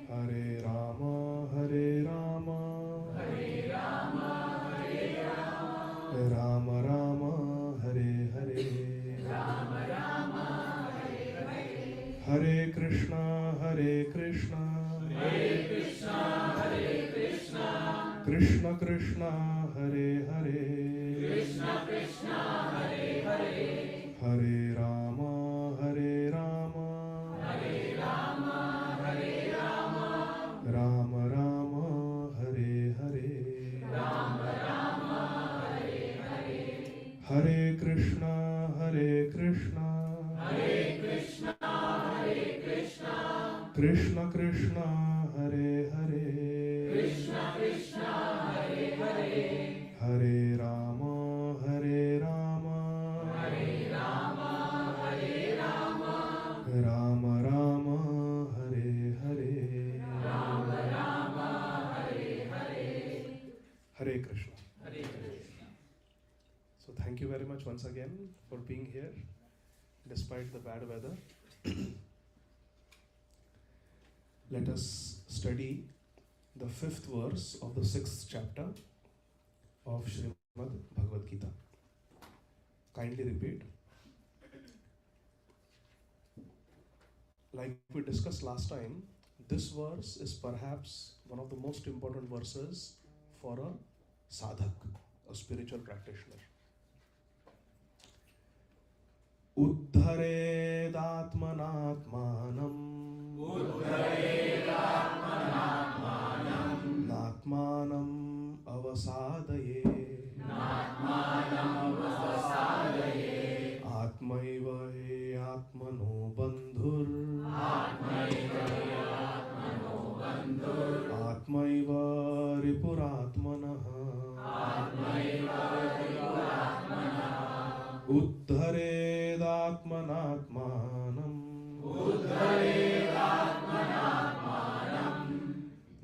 Hare Rama, Hare Rama, Rama Rama, Hare Hare, Hare Krishna, Hare Krishna, Krishna Krishna, Hare Hare, Hare Rama, Hare Rama, Rama Rama, Hare Hare, Hare Krishna, Hare Krishna, Krishna Krishna, Hare Hare, Hare Rama, Hare Rama, Rama Rama, Hare Hare, Hare Krishna. So thank you very much once again for being here despite the bad weather. Let us study the 5th verse of the 6th chapter of Srimad Bhagavad Gītā. Kindly repeat. Like we discussed last time, this verse is perhaps one of the most important verses for a sadhak, a spiritual practitioner. Uddharedātmanātmānam Nātmānam avasādaye Ātmaiva ātmano bandhur Ātmaiva ripurātmanaha Uddharedātmanātmānam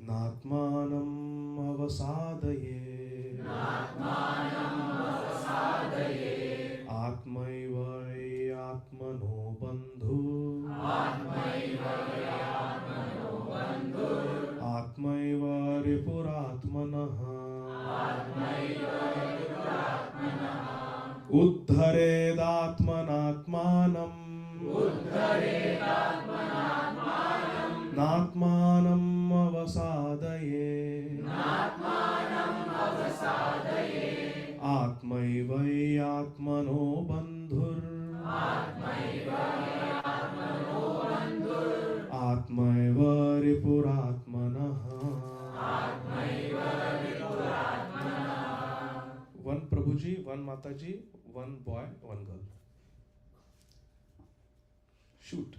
Nātmānam avasādaye Ātmaiva ātmano bandhu Ātmaiva ripurātmanaha Uddharedātmanātmānam Nātmānam avasādaye Ātmaiva ātmano bandhur Ātmaiva ripurātmanaha. One Prabhuji, one Mataji, one boy, one girl. Shoot.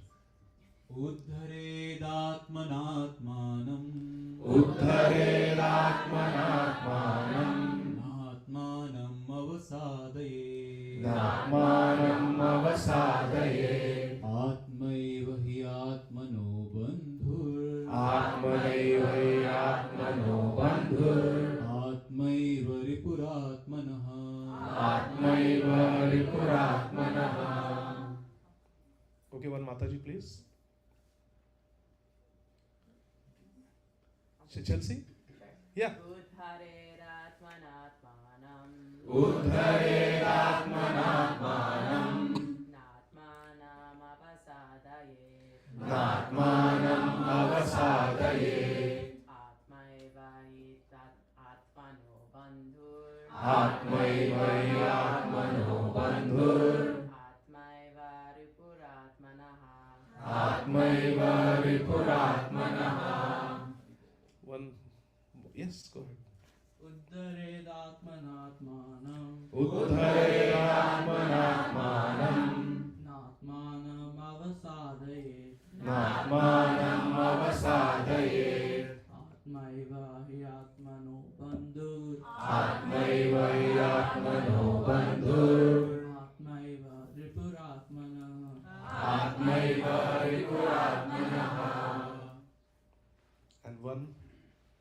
Uddharedātmanātmānam Nātmānam avasādaye Ātmaiva hi ātmano bandhur Ātmaiva ripurātmanaha Okay, one Mataji, please. Chelsea? Yeah. Nātmānam avasādaye Ātmaiva ātmano bandhur Ātmaiva ripurātmanaha. One, yes, go ahead. Uddharedātmanātmānam Nātmānam avasādaye Ātmaiva hi ātmano bandhur Ātmaiva ripurātmanaha. And one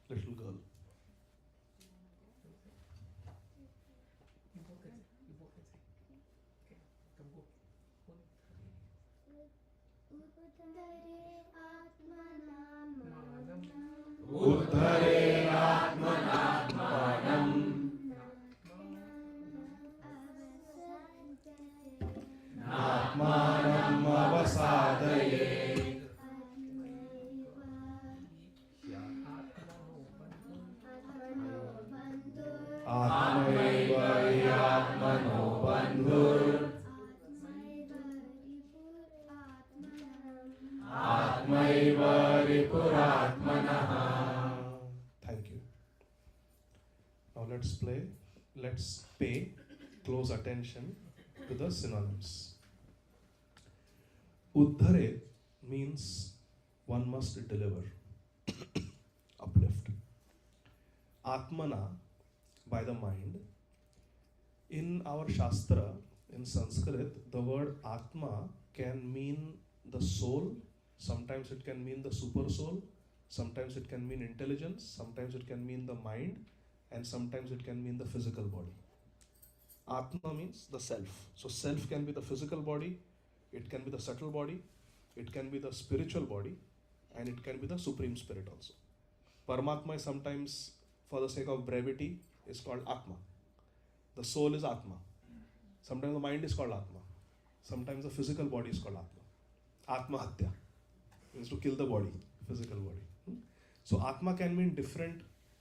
little girl. uddharenaatmanatmanam atmanam avasadayet atmaiva atmano bandhur atmaiva ripuratmanah. Thank you. Now let's pay close attention to the synonyms. Uddhare means one must deliver, uplift. Atmana, by the mind. In our Shastra, in Sanskrit, the word Atma can mean the soul, sometimes it can mean the super soul, sometimes it can mean intelligence, sometimes it can mean the mind, and sometimes it can mean the physical body. Atma means the self. So self can be the physical body, it can be the subtle body, it can be the spiritual body, and it can be the supreme spirit also. Paramatma is sometimes, for the sake of brevity, is called Atma. The soul is Atma. Sometimes the mind is called Atma. Sometimes the physical body is called Atma. Atma Hatya means to kill the body, physical body. So Atma can mean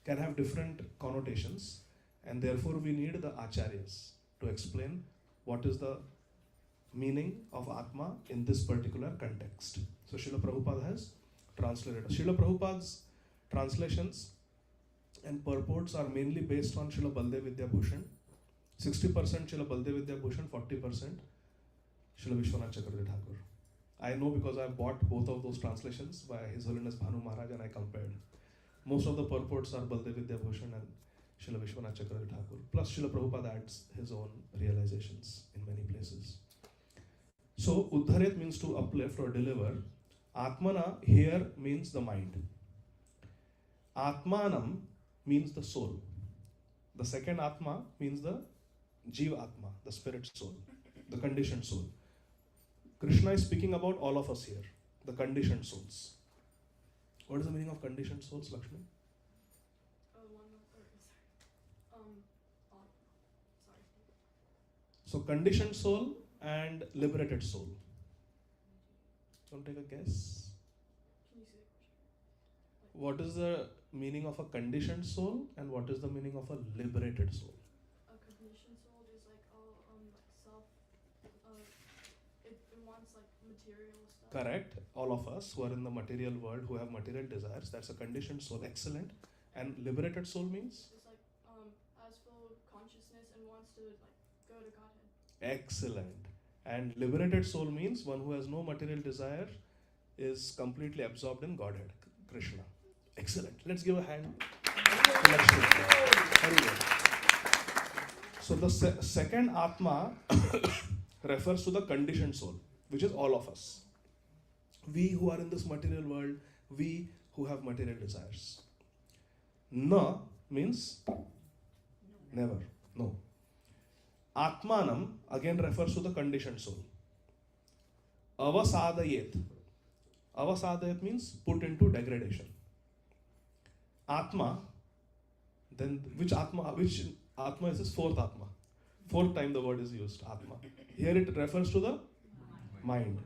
can have different connotations, and therefore we need the acharyas to explain what is the meaning of Atma in this particular context. So Srila Prabhupada has translated. Srila Prabhupada's translations and purports are mainly based on Srila Baldev Vidya Bhushan. 60% Srila Baldev Vidya Bhushan, 40% Srila Vishwanath Chakravarti Thakur. I know because I bought both of those translations by His Holiness Bhanu Maharaj and I compared. Most of the purports are Baldev Vidya Bhushan and Srila Vishwanath Chakravarti Thakur. Plus Srila Prabhupada adds his own realizations in many places. So Uddharet means to uplift or deliver. Atmana here means the mind. Atmanam means the soul. The second Atma means the Jiva Atma, the spirit soul, the conditioned soul. Krishna is speaking about all of us here, the conditioned souls. What is the meaning of conditioned souls, Lakshmi? So conditioned soul and liberated soul. Want to take a guess? Can you say the question? What is the meaning of a conditioned soul and what is the meaning of a liberated soul? A conditioned soul is like self. It wants like material stuff. Correct. All of us who are in the material world, who have material desires, that's a conditioned soul. Excellent. And liberated soul means? It's like has full consciousness and wants to like go to Godhead. Excellent. And liberated soul means one who has no material desire, is completely absorbed in Godhead, Krishna. Excellent. Let's give a hand to Lakshmi. Very good. So the second Atma refers to the conditioned soul, which is all of us. We who are in this material world, we who have material desires. Na means never, no. Atmanam again refers to the conditioned soul. Avasadayet. Avasadayet means put into degradation. Atma, then which Atma is this? Fourth Atma. Fourth time the word is used, Atma. Here it refers to the mind.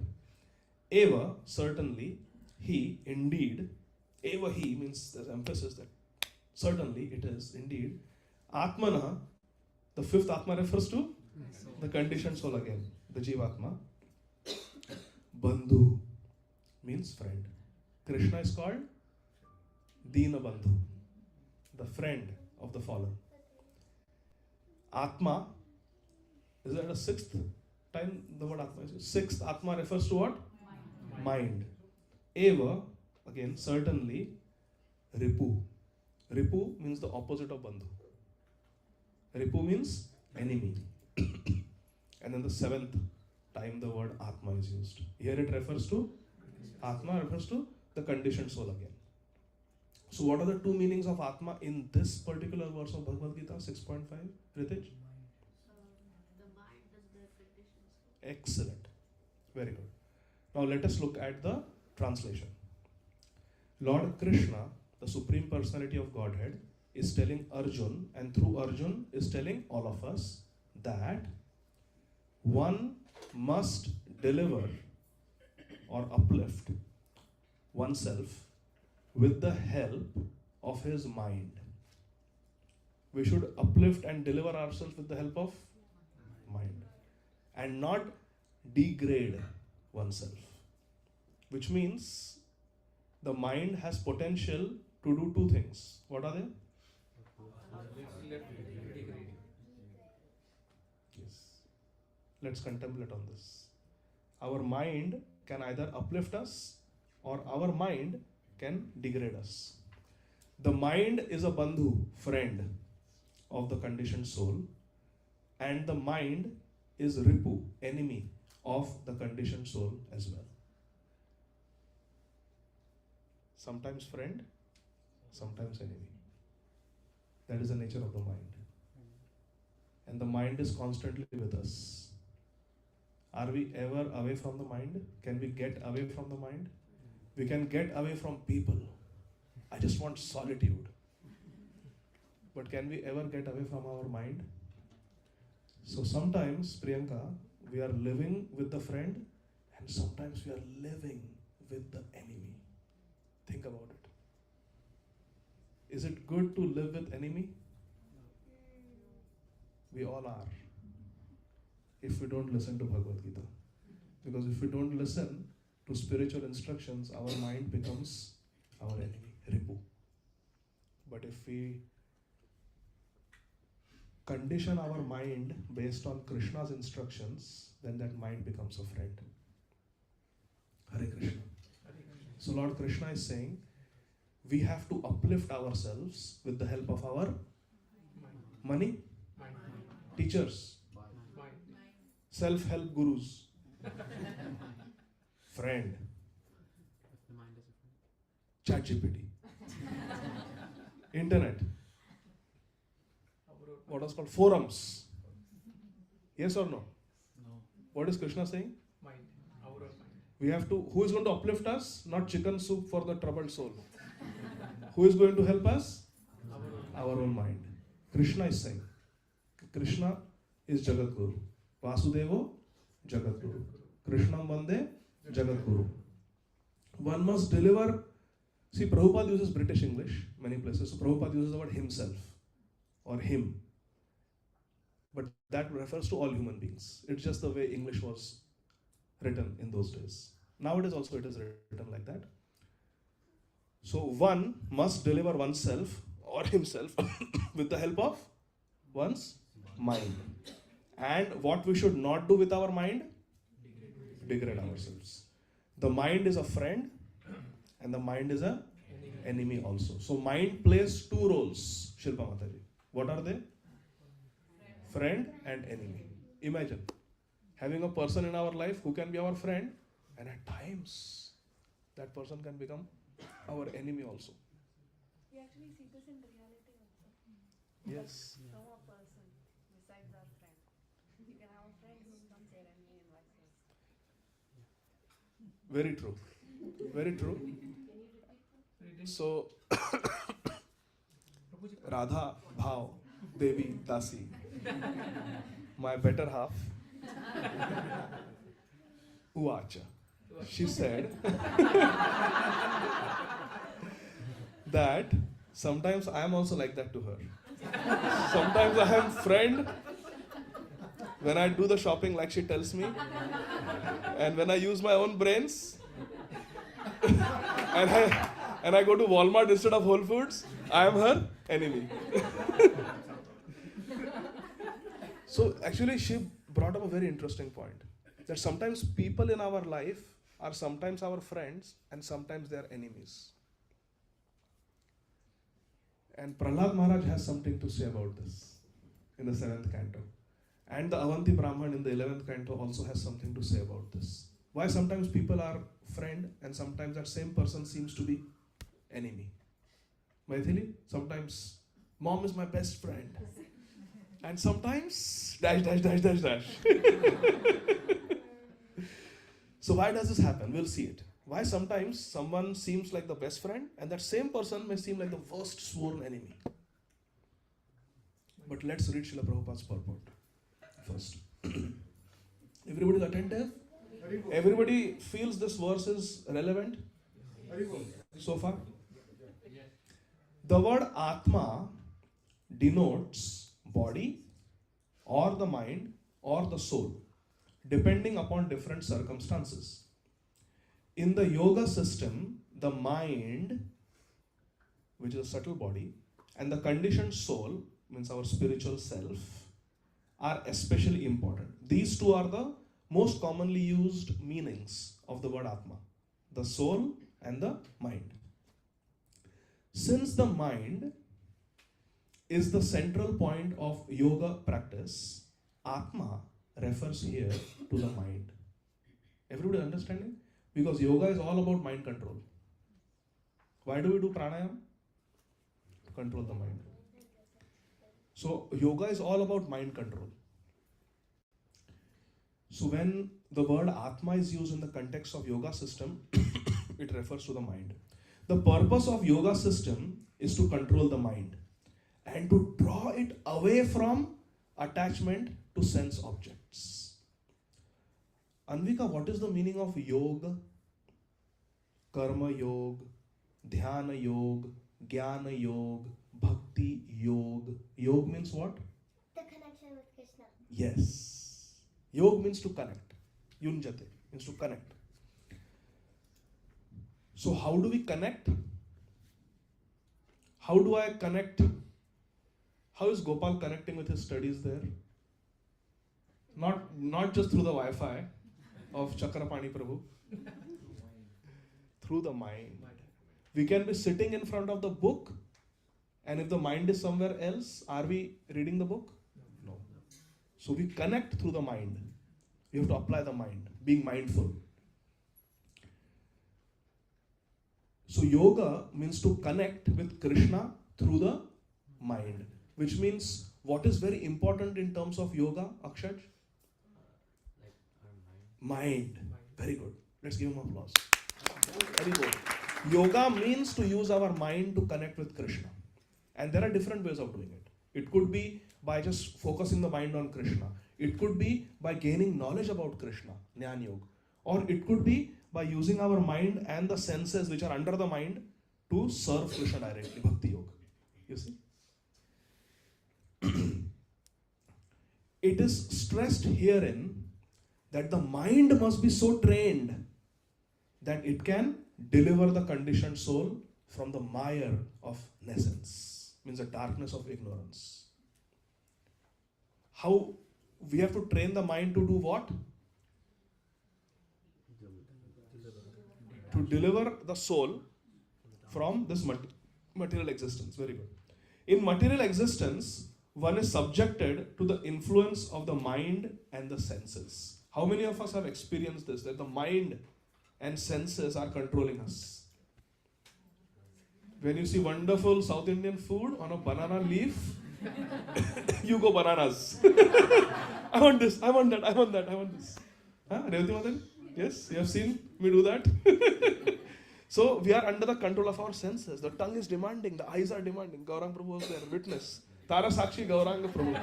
Eva, certainly, he, indeed. Eva, he means there's emphasis that certainly it is, indeed. Atmana, the fifth Atma refers to the conditioned soul again, the Jivatma. Bandhu means friend. Krishna is called Dina Bandhu, the friend of the fallen. Atma, is that a sixth time the word Atma is used? Sixth Atma refers to what? Mind. Eva, again, certainly, Ripu. Ripu means the opposite of Bandhu. Ripu means enemy. And then the seventh time the word Atma is used. Here it refers to, Atma refers to the conditioned soul again. So what are the two meanings of Atma in this particular verse of Bhagavad Gita 6.5? Ritij? The mind is the conditions. Excellent. Very good. Now let us look at the translation. Lord Krishna the Supreme Personality of Godhead, is telling Arjun, and through Arjun is telling all of us, that one must deliver or uplift oneself with the help of his mind. We should uplift and deliver ourselves with the help of mind, and not degrade oneself. Which means the mind has potential to do two things. What are they? Yes. Let's contemplate on this. Our mind can either uplift us, or our mind can degrade us. The mind is a bandhu, friend of the conditioned soul, and the mind is ripu, enemy of the conditioned soul as well. Sometimes friend, sometimes enemy. That is the nature of the mind. And the mind is constantly with us. Are we ever away from the mind? Can we get away from the mind? We can get away from people. I just want solitude. But can we ever get away from our mind? So sometimes, Priyanka, we are living with the friend, and sometimes we are living with the enemy. Think about it. Is it good to live with enemy? We all are. If we don't listen to Bhagavad Gītā. Because if we don't listen to spiritual instructions, our mind becomes our enemy, Ripu. But if we condition our mind based on Krishna's instructions, then that mind becomes a friend. Hare Krishna. So Lord Krishna is saying, we have to uplift ourselves with the help of our money, teachers, self-help gurus, friend, ChatGPT, internet, what is called forums. Yes or no? No. What is Krishna saying? Mind. Our own mind. We have to, who is going to uplift us? Not chicken soup for the troubled soul. Who is going to help us? Our own mind. Krishna is saying. Krishna is Jagat Guru. Vasudevo Jagat Guru. Krishnam Vande Jagat Guru. One must deliver. See, Prabhupada uses British English many places. So Prabhupada uses the word himself or him. But that refers to all human beings. It's just the way English was written in those days. Nowadays also it is written like that. So one must deliver oneself or himself with the help of one's mind. And what we should not do with our mind? Degrade ourselves. The mind is a friend and the mind is an enemy also. So mind plays two roles, Shilpa Mataji. What are they? Friend and enemy. Imagine having a person in our life who can be our friend, and at times that person can become our enemy also. We actually see this in reality also. Yes. Know a person besides our friend. You can have a friend who becomes your enemy and vice versa. Very true. Very true. So, Radha Bhav Devi Dasi, my better half, Uvacha. She said that sometimes I am also like that to her. Sometimes I am friend when I do the shopping like she tells me, and when I use my own brains and I go to Walmart instead of Whole Foods, I am her enemy. So actually she brought up a very interesting point, that sometimes people in our life are sometimes our friends and sometimes they are enemies. And Prahlad Maharaj has something to say about this in the 7th canto. And the Avanti Brahman in the 11th canto also has something to say about this. Why sometimes people are friend and sometimes that same person seems to be enemy. Maithili, sometimes mom is my best friend. And sometimes dash, dash, dash, dash, dash. So why does this happen? We'll see it. why sometimes someone seems like the best friend and that same person may seem like the worst sworn enemy. But let's read Srila Prabhupada's purport first. Everybody is attentive? Everybody feels this verse is relevant so far? The word Atma denotes body or the mind or the soul, depending upon different circumstances. In the yoga system, the mind, which is a subtle body, and the conditioned soul, means our spiritual self, are especially important. These two are the most commonly used meanings of the word Atma, the soul and the mind. Since the mind is the central point of yoga practice, Atma refers here to the mind. Everybody understanding? Because yoga is all about mind control. Why do we do pranayam? To control the mind. So yoga is all about mind control. So when the word Atma is used in the context of yoga system, it refers to the mind. The purpose of yoga system is to control the mind and to draw it away from attachment to sense objects. Anvika, what is the meaning of yoga? Karma yoga, dhyana yoga, jnana yoga, bhakti yoga. Yoga means what? The connection with Krishna. Yes. Yoga means to connect. Yunjate means to connect. So how do we connect? How do I connect? How is Gopal connecting with his studies there? Not just through the Wi-Fi of Chakrapani Prabhu. Through the mind. We can be sitting in front of the book, and if the mind is somewhere else, are we reading the book? No. So we connect through the mind. We have to apply the mind, being mindful. So yoga means to connect with Krishna through the mind, which means what is very important in terms of yoga, Akshaj? Mind. Very good. Let's give him applause. Very good. Yoga means to use our mind to connect with Krishna. And there are different ways of doing it. It could be by just focusing the mind on Krishna. It could be by gaining knowledge about Krishna, Jnana Yoga. Or it could be by using our mind and the senses which are under the mind to serve Krishna directly, Bhakti Yoga. You see? It is stressed herein that the mind must be so trained that it can deliver the conditioned soul from the mire of nescience, means the darkness of ignorance. How we have to train the mind to do what? To deliver the soul from this material existence. Very good. In material existence, one is subjected to the influence of the mind and the senses. How many of us have experienced this, that the mind and senses are controlling us? When you see wonderful South Indian food on a banana leaf, you go bananas. I want this, I want that, I want that, I want this. Huh? Revati Madan? Yes, you have seen me do that. So we are under the control of our senses. The tongue is demanding, the eyes are demanding. Gaurang Prabhu was there, witness. Tara Sakshi Gauranga Prabhu.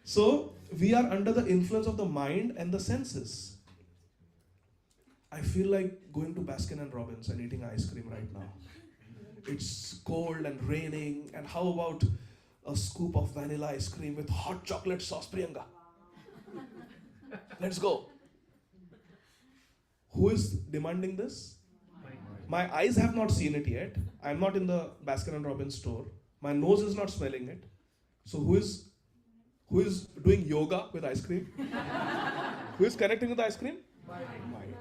So we are under the influence of the mind and the senses. I feel like going to Baskin and Robbins and eating ice cream right now. It's cold and raining, and how about a scoop of vanilla ice cream with hot chocolate sauce, Priyanka? Let's go. Who is demanding this? My eyes have not seen it yet. I'm not in the Baskin and Robbins store. My nose is not smelling it. So who is doing yoga with ice cream? Who is connecting with ice cream? Mind.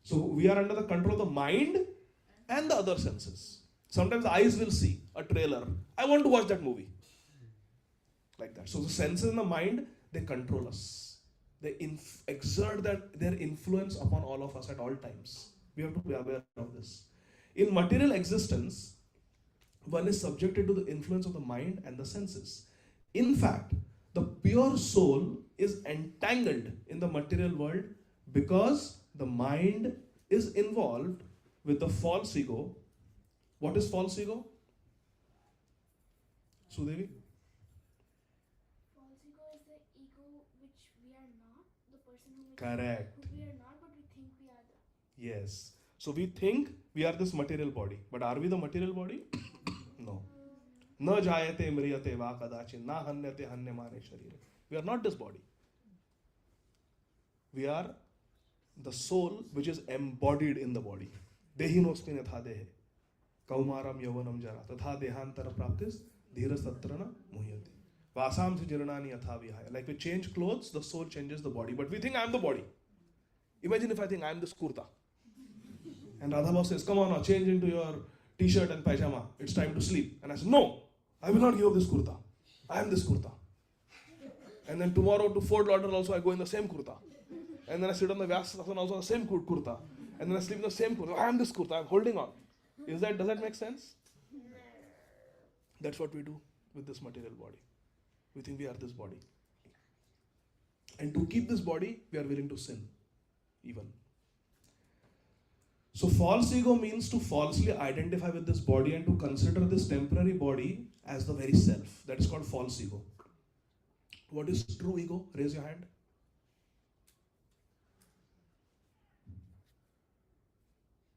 So we are under the control of the mind and the other senses. Sometimes the eyes will see a trailer. I want to watch that movie. Like that. So the senses and the mind, they control us. They exert their influence upon all of us at all times. We have to be aware of this. In material existence, one is subjected to the influence of the mind and the senses. In fact, the pure soul is entangled in the material world because the mind is involved with the false ego. What is false ego? Sudevi? False ego is the ego which we are not, the person who Correct. who we are not, but we think we are the. Yes. So we think we are this material body. But are we the material body? No. Na jayate mriyate va kadachin na hanyate hanyamane sharire. We are not this body. We are the soul which is embodied in the body. Dehinosmin yatha dehe. Kaumaram yavanam jara. Tatha dehantara praptis dhiras tatrana muhyati. Vasam jirnani yatha vihaya. Like we change clothes, the soul changes the body. But we think I am the body. Imagine if I think I am this kurta. And Radha Boss says, come on now, change into your t-shirt and pajama. It's time to sleep. And I said, no, I will not give up this kurta. I am this kurta. And then tomorrow to Fort Lauderdale also I go in the same kurta. And then I sit on the Vyasasana also the same kurta. And then I sleep in the same kurta. I am this kurta. I am holding on. Does that make sense? That's what we do with this material body. We think we are this body. And to keep this body, we are willing to sin. Even. So false ego means to falsely identify with this body and to consider this temporary body as the very self. That is called false ego. What is true ego? Raise your hand.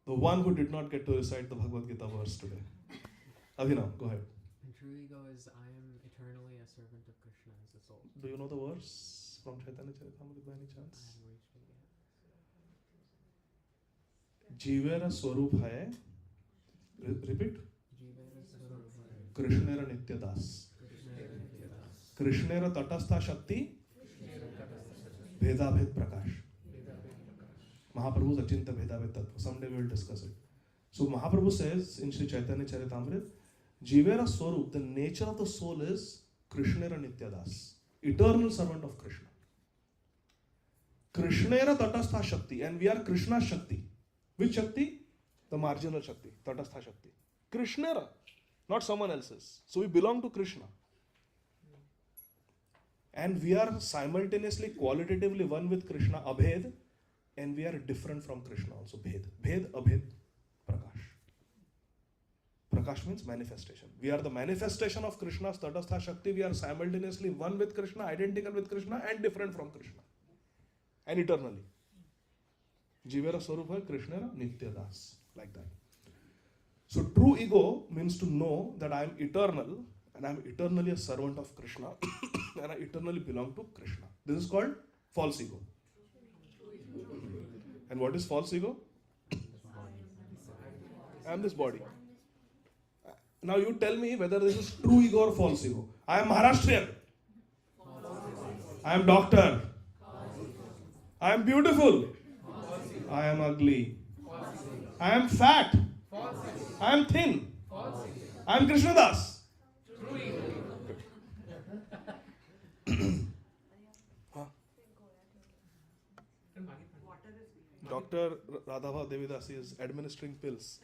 The one who did not get to recite the Bhagavad Gītā verse today. Abhinav, go ahead. And true ego is I am eternally a servant of Krishna as a soul. Do you know the verse from Chaitanya Charitamrita by any I chance? haven't reached it yet. Jivera Swarup hai. Repeat. Jivera Swarupa Krishnera Nitya Das. Krishnera Tatastha Shakti. Bheda Bhed Prakash. Mahaprabhu's Achinta Bheda Bhed Tattva. Someday we will discuss it. So Mahaprabhu says in Sri Chaitanya Charitamrita, Jivera Swarup, the nature of the soul is Krishnera Nitya Das, eternal servant of Krishna. Krishnera Tatastha Shakti, and we are Krishna Shakti. Which Shakti? The marginal Shakti, Tatastha Shakti. Krishnera, not someone else's. So we belong to Krishna. And we are simultaneously, qualitatively one with Krishna, Abhed, and we are different from Krishna also, Bhed. Bhed, Abhed, Prakash. Prakash means manifestation. We are the manifestation of Krishna's Tatastha Shakti. We are simultaneously one with Krishna, identical with Krishna, and different from Krishna. And eternally. Jivera Swarupa Krishna Nitya Das. Like that. So true ego means to know that I am eternal and I am eternally a servant of Krishna and I eternally belong to Krishna. This is called false ego. And what is false ego? I am this body. Now you tell me whether this is true ego or false ego. I am Maharashtrian. I am doctor. I am beautiful. I am ugly. I am fat. I am thin. I am Krishnadas. Dr. Radhava Devidasi is administering pills.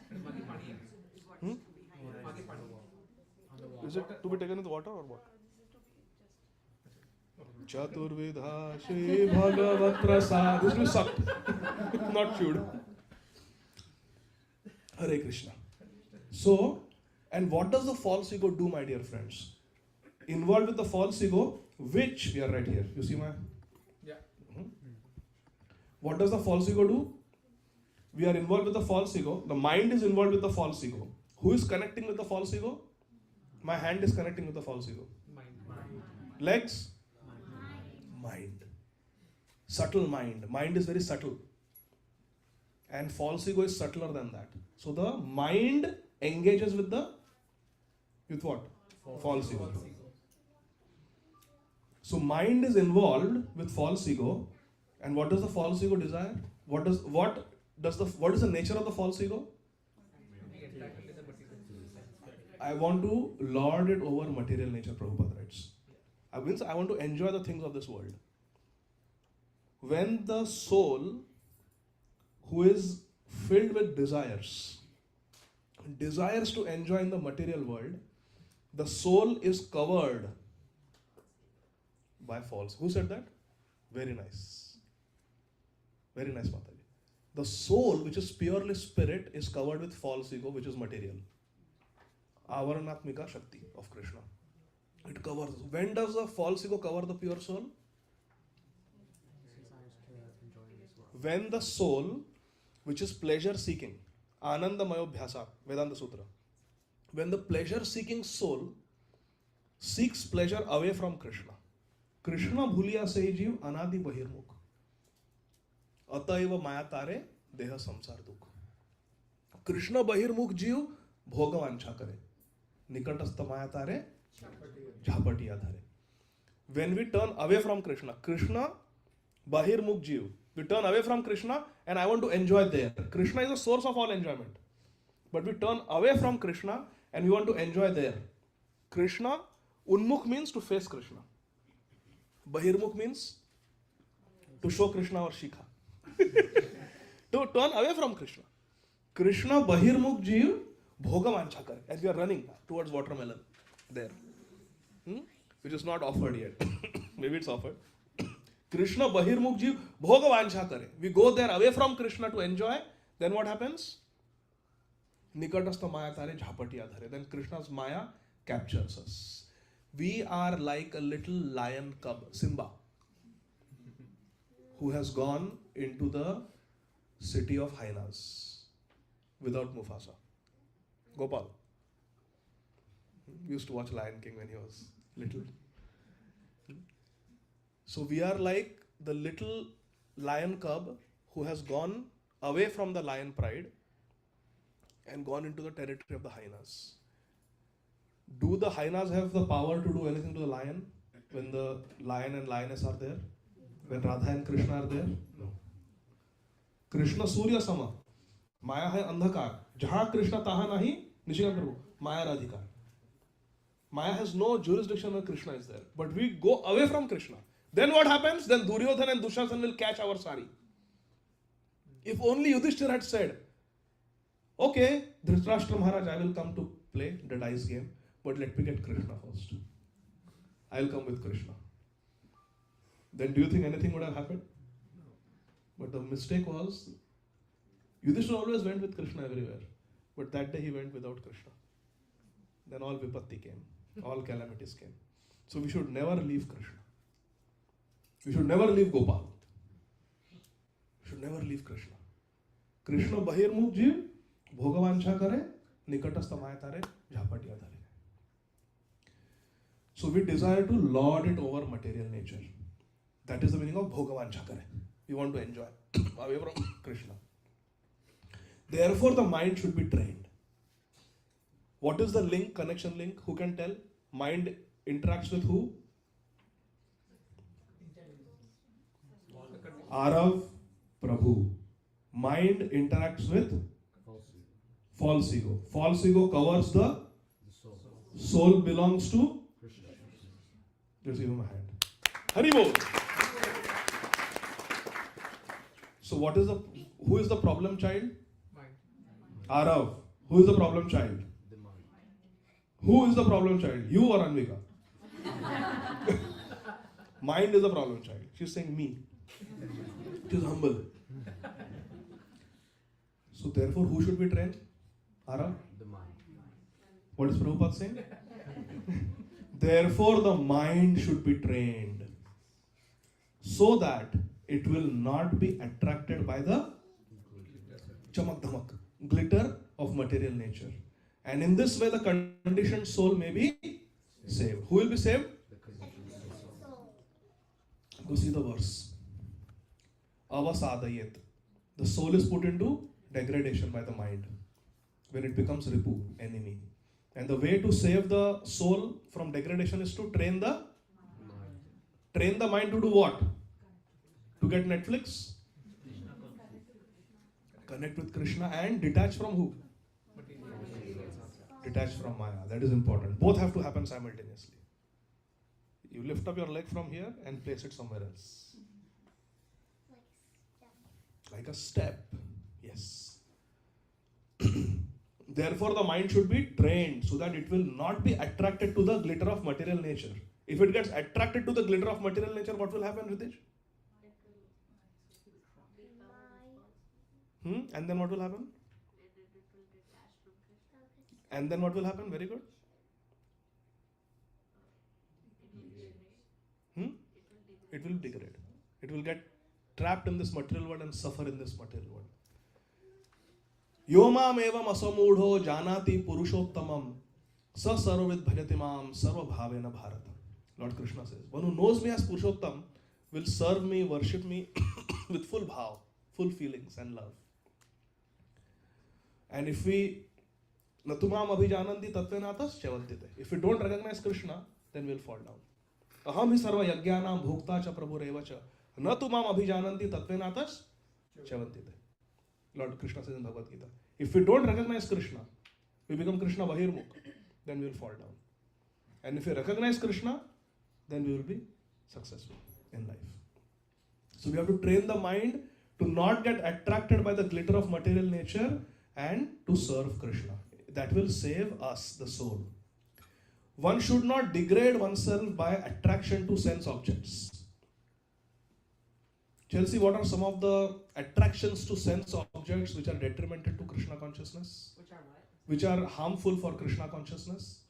Is it to be taken with water or what? Chaturvidha Shri Bhagavat Prasad. This will be sucked, not chewed. Hare Krishna. So, and what does the false ego do, my dear friends? Involved with the false ego, which we are right here. You see my? Yeah. What does the false ego do? We are involved with the false ego. The mind is involved with the false ego. Who is connecting with the false ego? My hand is connecting with the false ego. Legs? Mind. Subtle mind. Mind is very subtle. And false ego is subtler than that. So the mind engages with what? False ego. So mind is involved with false ego. And what does the false ego desire? What is the nature of the false ego? I want to lord it over material nature, Prabhupada writes. I want to enjoy the things of this world. When the soul, who is filled with desires to enjoy in the material world, the soul is covered by false. Who said that? Very nice. Very nice, Mataji. The soul, which is purely spirit, is covered with false ego, which is material. Avaranatmika Shakti of Krishna. It covers. When does the false ego cover the pure soul? Desires to enjoy in this world. When the soul, which is pleasure seeking, Anandamayobhyasa, Vedanta Sutra, when the pleasure seeking soul seeks pleasure away from Krishna, Krishna bhuliya se जीव अनादि बहिर्मुख, अतएव माया तारे देह संसार दुख. कृष्ण बहिर्मुख जीव भोग वांछा करे, निकटस्थ माया तारे झापटिया धरे. When we turn away from Krishna, Krishna bahirmukh jeev, we turn away from Krishna and I want to enjoy there. Krishna is the source of all enjoyment. But we turn away from Krishna and we want to enjoy there. Krishna, unmukh means to face Krishna. Bahirmukh means to show Krishna or Shikha. To turn away from Krishna. Krishna bahirmukh jeev bhoga vancha kare. As we are running towards watermelon there. Which is not offered yet. Maybe it's offered. Krishna bahirmukh jeev bhoga vancha kare. We go there away from Krishna to enjoy. Then what happens? Nikatastha maya tare jhapatiya dhare. Then Krishna's maya captures us. We are like a little lion cub, Simba, who has gone into the city of hyenas without Mufasa. Gopal. We used to watch Lion King when he was little. So we are like the little lion cub who has gone away from the lion pride and gone into the territory of the hyenas. Do the hyenas have the power to do anything to the lion when the lion and lioness are there? When Radha and Krishna are there? No. Krishna Surya Sama. Maya hai andhakar. Jahan Krishna taha nahi Nishika Prabhu. Maya Radhikar. Maya has no jurisdiction when Krishna is there. But we go away from Krishna. Then what happens? Then Duryodhana and Dushasan will catch our sari. If only Yudhishthira had said, okay, Dhritarashtra Maharaj, I will come to play the dice game, but let me get Krishna first. I will come with Krishna. Then do you think anything would have happened? No. But the mistake was, Yudhishthira always went with Krishna everywhere. But that day he went without Krishna. Then all vipatti came. All calamities came. So we should never leave Krishna. We should never leave Gopal. We should never leave Krishna. Krishna bahirmukh jeev bhogavancha kare nikatastha maya tare jhapatiya dhare. So we desire to lord it over material nature. That is the meaning of bhogavancha kare. We want to enjoy away from Krishna. Therefore the mind should be trained. What is the link, connection link? Who can tell? Mind interacts with who? Arav, Prabhu. Mind interacts with false ego. False ego covers the soul belongs to Krishna. Just give him a hand. Haribol. So who is the problem child? Arav. Who is the problem child? Who is the problem child? You or Anvika? Mind is the problem child. She's saying me. She is humble. So therefore, who should we train? Arav? The mind. What is Prabhupada saying? Therefore, the mind should be trained so that it will not be attracted by the chamak dhamak, glitter of material nature. And in this way, the conditioned soul may be saved. Who will be saved? Go see the verse. Avasadayet. The soul is put into degradation by the mind when it becomes ripu, enemy. And the way to save the soul from degradation is to train the mind to do what? To get Netflix? Connect with Krishna and detach from who? Detach from Maya. That is important. Both have to happen simultaneously. You lift up your leg from here and place it somewhere else. Like a step. Yes. Therefore, the mind should be trained so that it will not be attracted to the glitter of material nature. If it gets attracted to the glitter of material nature, what will happen, Ritesh? And then what will happen? And then what will happen? Very good. It will degrade. It will get trapped in this material world and suffer in this material world. Yomam evam asamudho janati purushottamam sa sarvavid bhajatimam sarva bhavena bharata. Lord Krishna says, one who knows me as Purushottam will serve me, worship me with full bhav, full feelings and love. And if we natumam abhijananti tatvenatas chavantite. If we don't recognize Krishna, then we'll fall down. Aham hi sarva yajnanam bhokta cha prabhureva cha natumam abhijananti tatvenatas chavantite. Lord Krishna says in Bhagavad Gītā. If we don't recognize Krishna, we become Krishna Bahirmukh, then we will fall down. And if we recognize Krishna, then we will be successful in life. So we have to train the mind to not get attracted by the glitter of material nature and to serve Krishna. That will save us, the soul. One should not degrade oneself by attraction to sense objects. Chelsea, what are some of the attractions to sense objects which are detrimental to Krishna consciousness? Which are what? Which are harmful for Krishna consciousness?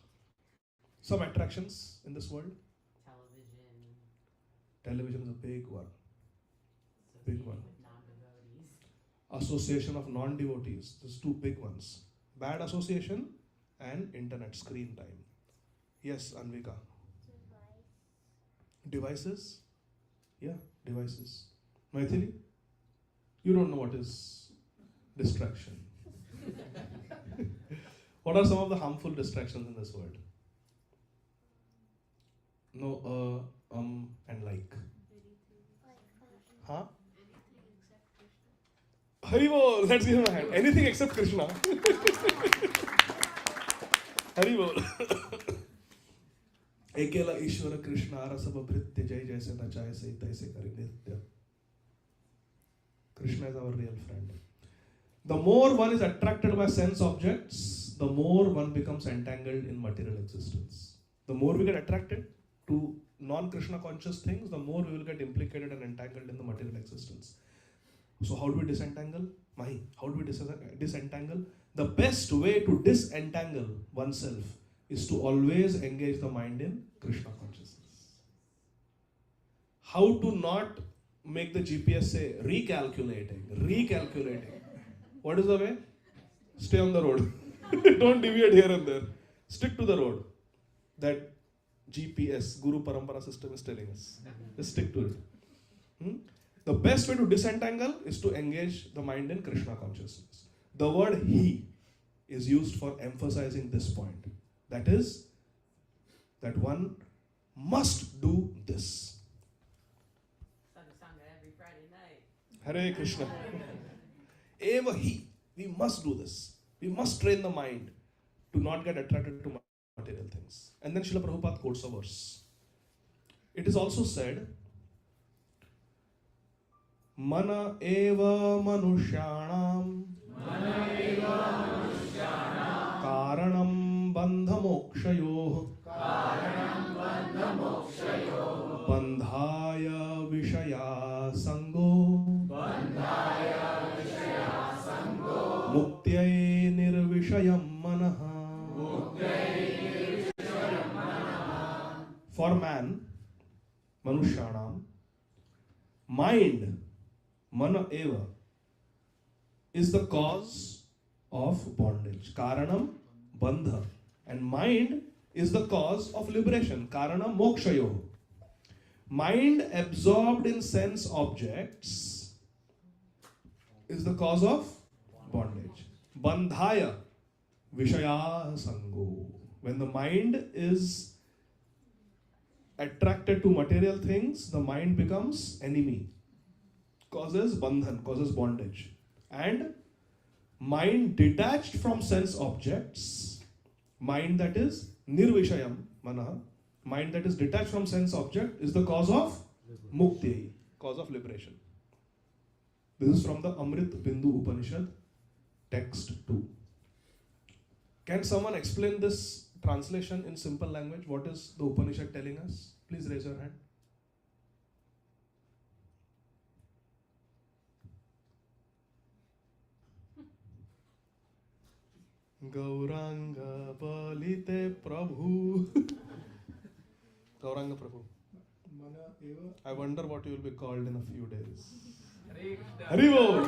Some attractions in this world? Television is a big one. Big one. With non-devotees. Association of non-devotees. There's two big ones. Bad association and internet screen time. Yes, Anvika. Devices? Yeah, devices. Maithili? You don't know what is distraction. What are some of the harmful distractions in this world? No, and like. Huh? Haribol, let's give him a hand. Anything except Krishna. Haribol. Ekela Ishvara Krishna Rasava Bhritya Jai Jaise Nachaye Se Taise Kari Nitya. Krishna is our real friend. The more one is attracted by sense objects, the more one becomes entangled in material existence. The more we get attracted to non-Krishna conscious things, the more we will get implicated and entangled in the material existence. So how do we disentangle? Mahi, how do we disentangle? The best way to disentangle oneself is to always engage the mind in Krishna consciousness. How to not make the GPS say recalculating. What is the way? Stay on the road. Don't deviate here and there. Stick to the road. That GPS, Guru Parampara system is telling us. Just stick to it. The best way to disentangle is to engage the mind in Krishna consciousness. The word he is used for emphasizing this point. That is, that one must do this. Every Friday night. Hare Krishna. Eva he. We must do this. We must train the mind to not get attracted to material things. And then Srila Prabhupada quotes a verse. It is also said, Mana eva manushyanam karanam bandha mokshayoh bandhaya vishaya sango muktyaye nirvishayam manaha. For man, manushyanam, mind, mana eva, is the cause of bondage. Karanam, bandha. And mind is the cause of liberation. Karanam, mokshayo. Mind absorbed in sense objects is the cause of bondage. Bandhaya, vishaya sango. When the mind is attracted to material things, the mind becomes enemy, causes bandhan, causes bondage. And mind detached from sense objects, mind that is nirvishayam manaha, mind that is detached from sense object is the cause of mukti, cause of liberation. This is from the Amrit Bindu Upanishad, text 2. Can someone explain this translation in simple language? What is the Upanishad telling us? Please raise your hand. Gauranga Balite Prabhu. Gauranga Prabhu. I wonder what you will be called in a few days. Hari Bol.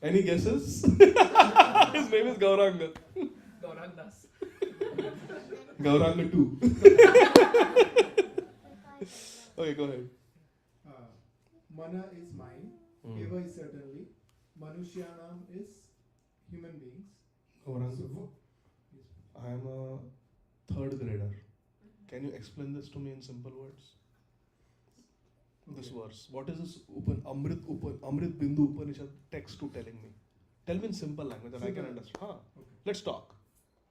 Any guesses? His name is Gauranga. Gaurandas. Gauranga 2. Okay, go ahead. Mana is mind. Eva is certainly. Manushyanam is human beings. Gauranga. I am a third grader. Can you explain this to me in simple words? This verse. What is this Amrit Bindu Upanishad text to telling me? Tell me in simple language that I can understand. Let's talk.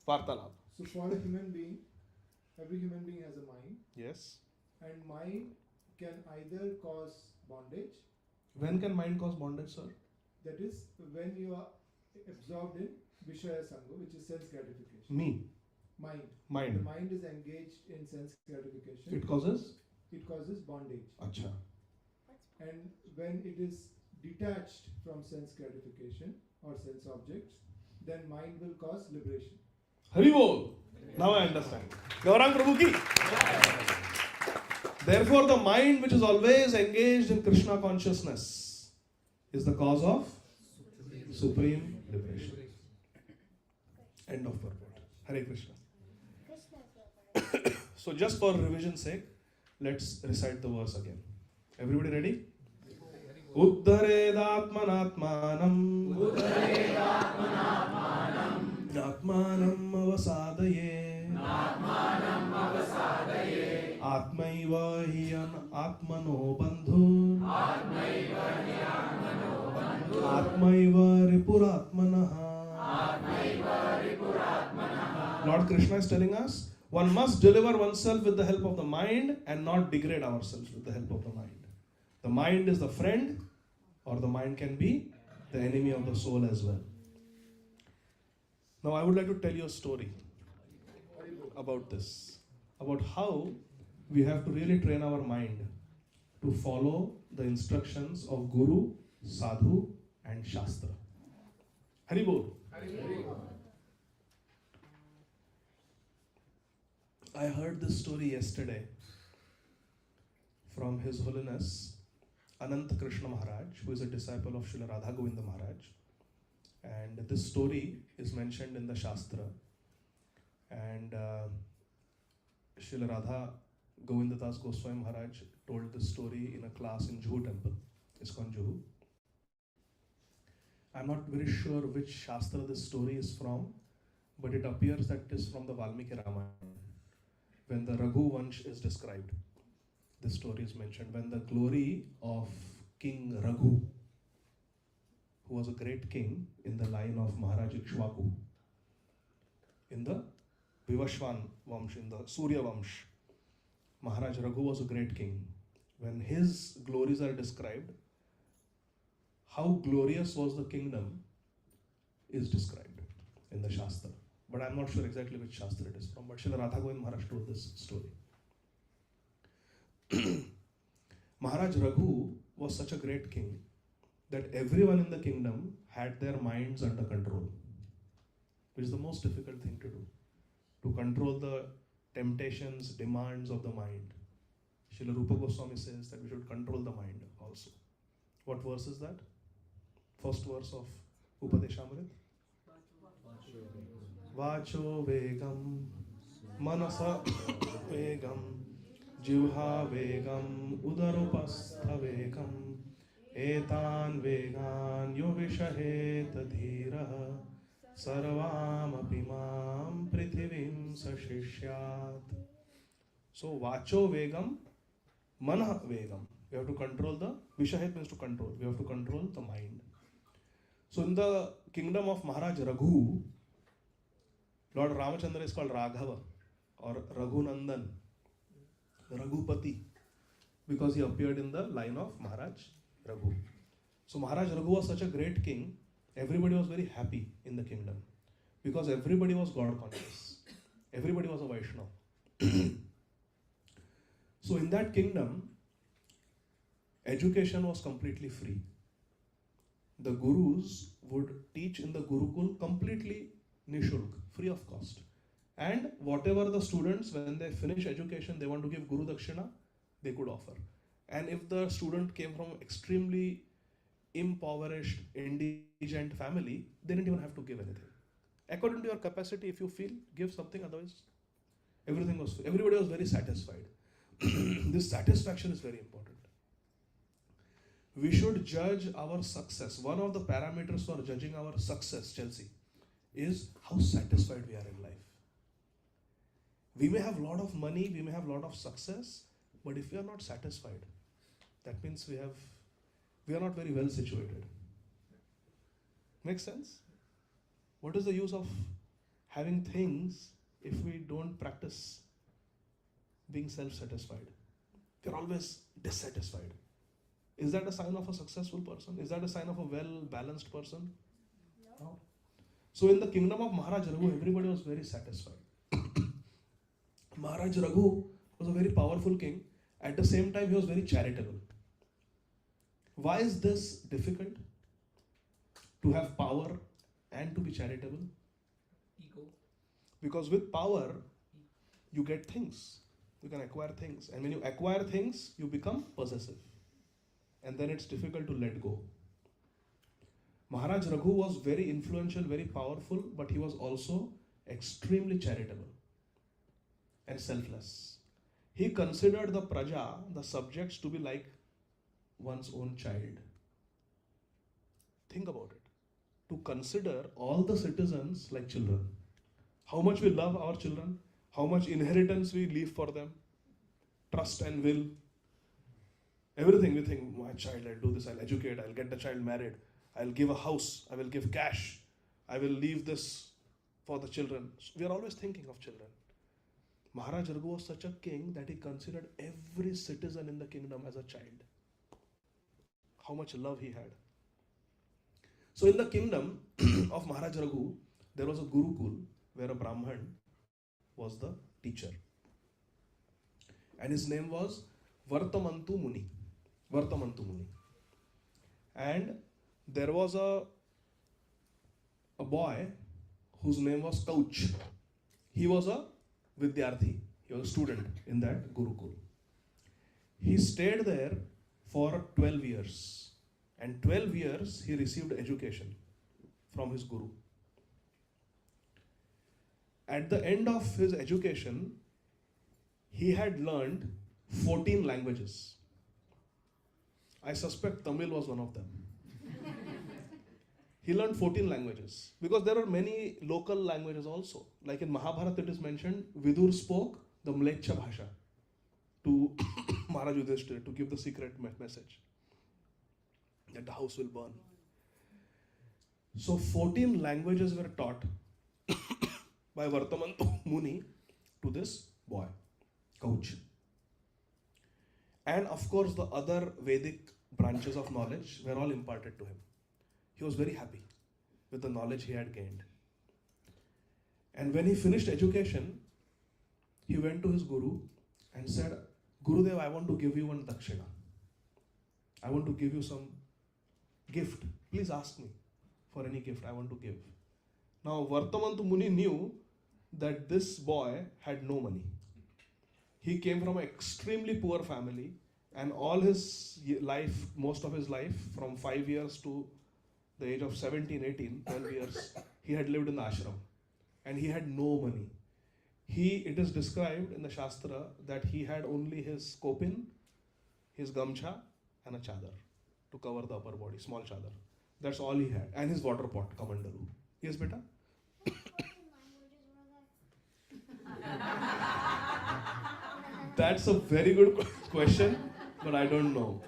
Vartalap. So for a human being, every human being has a mind. Yes. And mind can either cause bondage. When can mind cause bondage, sir? That is when you are absorbed in Vishaya Sangha, which is sense gratification. Me. Mind. Mind. The mind is engaged in sense gratification. It causes? It causes bondage. Acha. And when it is detached from sense gratification or sense objects, then mind will cause liberation. Hari Bol. Now I understand. Gaurang Prabhu ki. Therefore, the mind which is always engaged in Krishna consciousness is the cause of supreme liberation. End of purport. Hare Krishna. So just for revision's sake, let's recite the verse again. Everybody ready? Uddharedatmanatmanam Atmanam avasadaye Atmaiva hiyan atmano bandhu Atmaiva ripuratmanaha. Lord Krishna is telling us one must deliver oneself with the help of the mind and not degrade ourselves with the help of the mind. The mind is the friend, or the mind can be the enemy of the soul as well. Now I would like to tell you a story about this, about how we have to really train our mind to follow the instructions of Guru, Sadhu and Shastra. Hari Bol. I heard this story yesterday from His Holiness Ananta Krishna Maharaj, who is a disciple of Srila Radha Govinda Maharaj. And this story is mentioned in the Shastra. And Srila Radha Govinda Das Goswami Maharaj told this story in a class in Juhu temple, ISKCON Juhu. I'm not very sure which Shastra this story is from, but it appears that it is from the Valmiki Ramayana. When the Raghu Vansh is described, this story is mentioned. When the glory of King Raghu, who was a great king in the line of Maharaj Ikshvaku, in the Vivashvan Vamsh, in the Surya Vamsh, Maharaj Raghu was a great king. When his glories are described, how glorious was the kingdom is described in the Shastra. But I'm not sure exactly which Shastra it is from. But Srila Radha Govind Maharaj told this story. Maharaj Raghu was such a great king that everyone in the kingdom had their minds under control, which is the most difficult thing to do. To control the temptations, demands of the mind. Srila Rupa Goswami says that we should control the mind also. What verse is that? First verse of Upadeshamrit. Vacho vegam, manasa vegam, jivha vegam, udarupastha vegam, etan vegan yovishahet dhiraha, sarvam apimam prithivim sashishyat. So vacho vegam, manah vegam. We have to control the, vishahet means to control. We have to control the mind. So in the kingdom of Maharaj Raghu, Lord Ramachandra is called Raghava or Raghunandan, Raghupati, because he appeared in the line of Maharaj Raghu. So Maharaj Raghu was such a great king, everybody was very happy in the kingdom because everybody was God conscious. Everybody was a Vaishnava. So in that kingdom, education was completely free. the gurus would teach in the Gurukul completely nishulk, free of cost. And whatever the students, when they finish education, they want to give Guru Dakshina, they could offer. And if the student came from extremely impoverished, indigent family, they didn't even have to give anything. According to your capacity, if you feel, give something, otherwise, everything was free. Everybody was very satisfied. This satisfaction is very important. We should judge our success. One of the parameters for judging our success, Chelsea, is how satisfied we are in life. We may have a lot of money, we may have a lot of success, but if we are not satisfied, that means we are not very well situated. Makes sense? What is the use of having things if we don't practice being self-satisfied? We are always dissatisfied. Is that a sign of a successful person? Is that a sign of a well-balanced person? No. So in the kingdom of Maharaj Raghu, everybody was very satisfied. Maharaj Raghu was a very powerful king. At the same time, he was very charitable. Why is this difficult? To have power and to be charitable? Ego. Because with power, you get things. You can acquire things. And when you acquire things, you become possessive. And then it's difficult to let go. Maharaj Raghu was very influential, very powerful, but he was also extremely charitable and selfless. He considered the praja, the subjects, to be like one's own child. Think about it. To consider all the citizens like children. How much we love our children, how much inheritance we leave for them, trust and will. Everything we think, my child, I'll do this, I'll educate, I'll get the child married, I'll give a house, I will give cash, I will leave this for the children. We are always thinking of children. Maharaj Raghu was such a king that he considered every citizen in the kingdom as a child. How much love he had. So in the kingdom of Maharaj Raghu, there was a Gurukul where a Brahman was the teacher. And his name was Vartamantu Muni. Vartamantu Muni. And there was a boy whose name was Couch. He was a Vidyarthi. He was a student in that Gurukul. He stayed there for 12 years. And 12 years he received education from his Guru. At the end of his education, he had learned 14 languages. I suspect Tamil was one of them. He learned 14 languages because there are many local languages also. Like in Mahabharata it is mentioned, Vidur spoke the Mlecha Bhasha to Maharaj Yudhishthira to give the secret message that the house will burn. So 14 languages were taught by Vartamantu Muni to this boy, Couch. And of course the other Vedic branches of knowledge were all imparted to him. He was very happy with the knowledge he had gained. And when he finished education, he went to his Guru and said, Gurudev, I want to give you one dakshina. I want to give you some gift. Please ask me for any gift I want to give. Now Vartamantu Muni knew that this boy had no money. He came from an extremely poor family, and all his life, most of his life, from 5 years to the age of 17, 18, 12 years, he had lived in the ashram. And he had no money. It is described in the Shastra that he had only his kopin, his gamcha, and a chadar to cover the upper body, small chadar. That's all he had. And his water pot, kamandalu. Yes, beta? That's a very good question, but I don't know.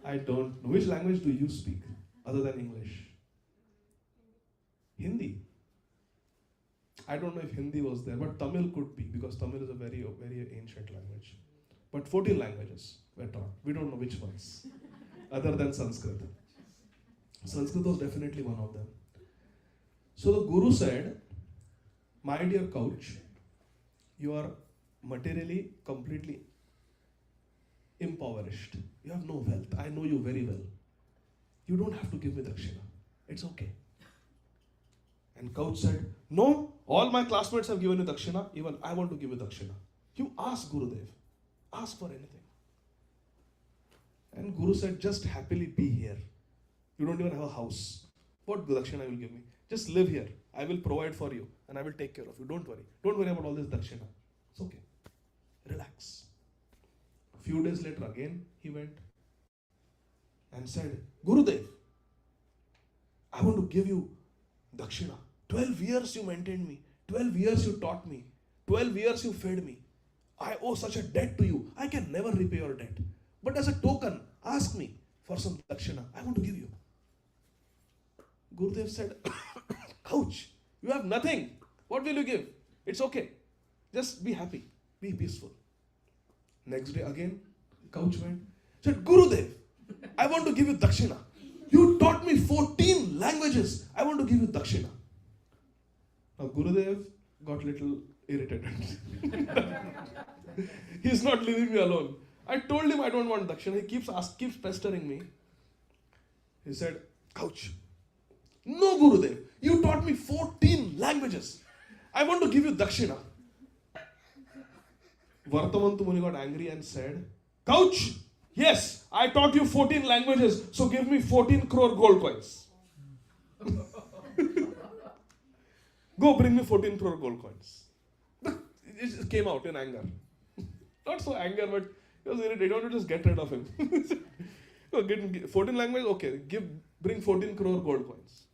I don't know. Which language do you speak other than English? Hindi. I don't know if Hindi was there, but Tamil could be, because Tamil is a very, very ancient language. But 14 languages were taught. We don't know which ones, other than Sanskrit. Sanskrit was definitely one of them. So the Guru said, my dear Couch, you are materially completely impoverished. You have no wealth. I know you very well. You don't have to give me dakshina. It's okay. And Couch said, no, all my classmates have given you dakshina, even I want to give you dakshina. You ask Gurudev. Ask for anything. And Guru said, just happily be here. You don't even have a house. What dakshina you will give me? Just live here. I will provide for you and I will take care of you. Don't worry. Don't worry about all this dakshina. It's okay. Relax. A few days later again he went and said, Gurudev, I want to give you dakshina. 12 years you maintained me. 12 years you taught me. 12 years you fed me. I owe such a debt to you. I can never repay your debt. But as a token, ask me for some dakshina. I want to give you. Gurudev said, Couch, you have nothing. What will you give? It's okay. Just be happy. Be peaceful. Next day again, Couch went. Said, Gurudev, I want to give you dakshina. You taught me 14 languages. I want to give you dakshina. Now Gurudev got little irritated. He's not leaving me alone. I told him I don't want dakshina. He keeps pestering me. He said, Couch, no Gurudev, you taught me 14 languages. I want to give you dakshina. Vartamantu Muni got angry and said, Couch, yes, I taught you 14 languages, so give me 14 crore gold coins. Go bring me 14 crore gold coins. It just came out in anger. Not so anger, but he was irritated. He wanted to just get rid of him. 14 languages, okay, bring 14 crore gold coins.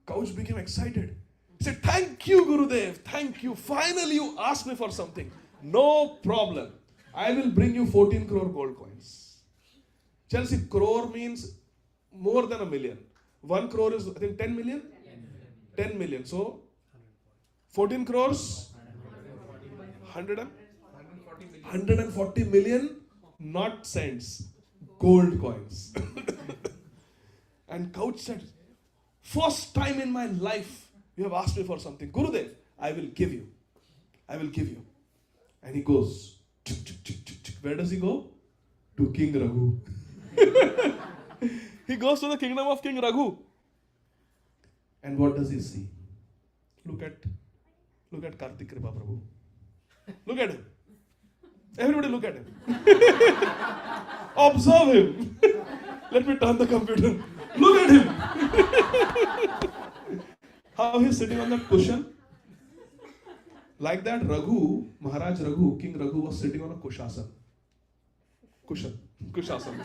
Couch became excited. He said, thank you, Gurudev, thank you. Finally you asked me for something. No problem. I will bring you 14 crore gold coins. Chelsea, crore means more than a million. 1 crore is, I think, 10 million? 10 million. So, 14 crores? 140 million, not cents, gold coins. And Couch said, first time in my life you have asked me for something. Gurudev, I will give you. I will give you. And he goes, where does he go? To King Raghu. He goes to the kingdom of King Raghu. And what does he see? Look at Kartik Kripa Prabhu. Look at him. Everybody look at him. Observe him. Let me turn the computer. Look at him. How he's sitting on that cushion. Like that, Raghu, Maharaj Raghu, King Raghu was sitting on a kushasan. Kushasan.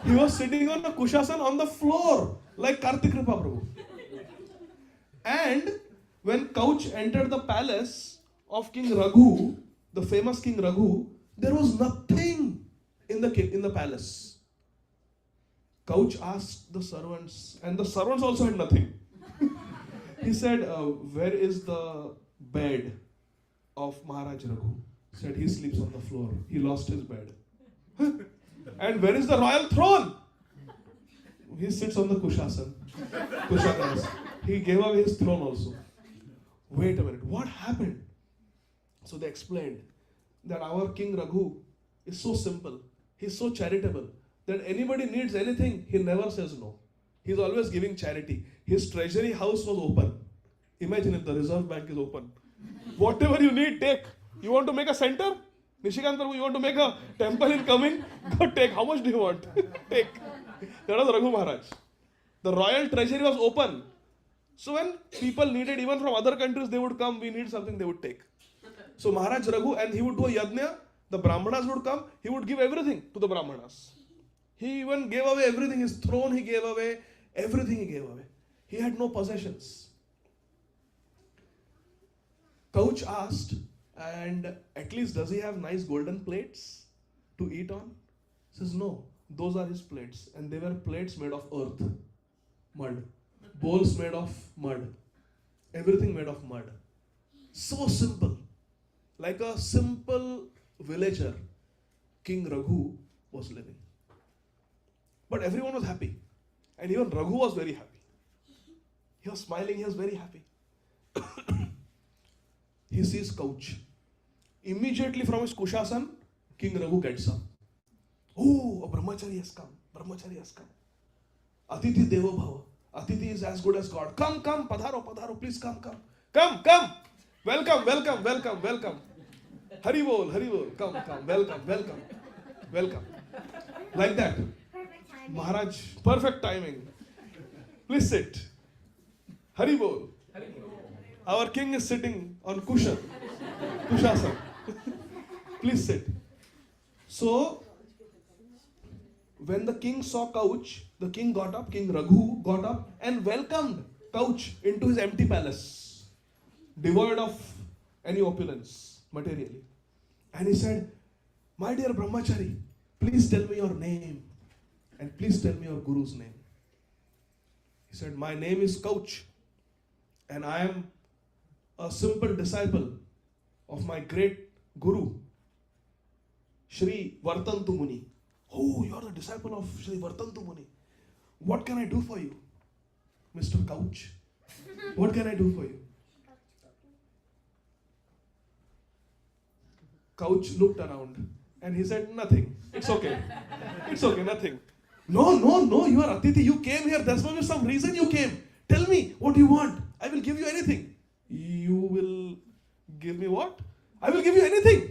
He was sitting on a kushasan on the floor, like Kartik Kripa Prabhu. And when Couch entered the palace of King Raghu, the famous King Raghu, there was nothing in the palace. Couch asked the servants, and the servants also had nothing. He said, where is the bed of Maharaj Raghu? He said, he sleeps on the floor. He lost his bed. And where is the royal throne? He sits on the kushasan. He gave away his throne also. Wait a minute, what happened? So they explained that our King Raghu is so simple. He's so charitable that anybody needs anything, he never says no. He's always giving charity. His treasury house was open. Imagine if the Reserve Bank is open. Whatever you need, take. You want to make a center? Nishikant Prabhu, you want to make a temple in coming? Go take. How much do you want? Take. That was Raghu Maharaj. The royal treasury was open. So when people needed, even from other countries, they would come, we need something, they would take. So Maharaj Raghu, and he would do a yajna, the Brahmanas would come, he would give everything to the Brahmanas. He even gave away everything, his throne he gave away, everything he gave away. He had no possessions. Couch asked, and at least does he have nice golden plates to eat on? He says, no, those are his plates. And they were plates made of earth, mud. Bowls made of mud. Everything made of mud. So simple. Like a simple villager, King Raghu was living. But everyone was happy. And even Raghu was very happy. He was smiling, he was very happy. He sees Couch. Immediately from his kushasan, King Raghu gets up. Oh, a brahmachari has come. Brahmachari has come. Atithi Devo Bhava. Atithi is as good as God. Come, padharo, padharo, please come. Come. Welcome. Hari bol, come, welcome. Like that. Perfect timing. Maharaj, perfect timing. Please sit. Hari bol. Our king is sitting on Kushasana. Please sit. So, when the king saw couch, the king got up, King Raghu got up and welcomed couch into his empty palace, devoid of any opulence materially. And he said, my dear brahmachari, please tell me your name and please tell me your guru's name. He said, my name is Couch and I am a simple disciple of my great guru, Shri Vartantu Muni. Oh, you are the disciple of Shri Vartantu Muni. What can I do for you, Mr. Couch? What can I do for you? Couch looked around and he said, nothing. It's okay, nothing. No, you are Atithi. You came here. There's must be some reason you came. Tell me what you want. I will give you anything. You will give me what? I will give you anything.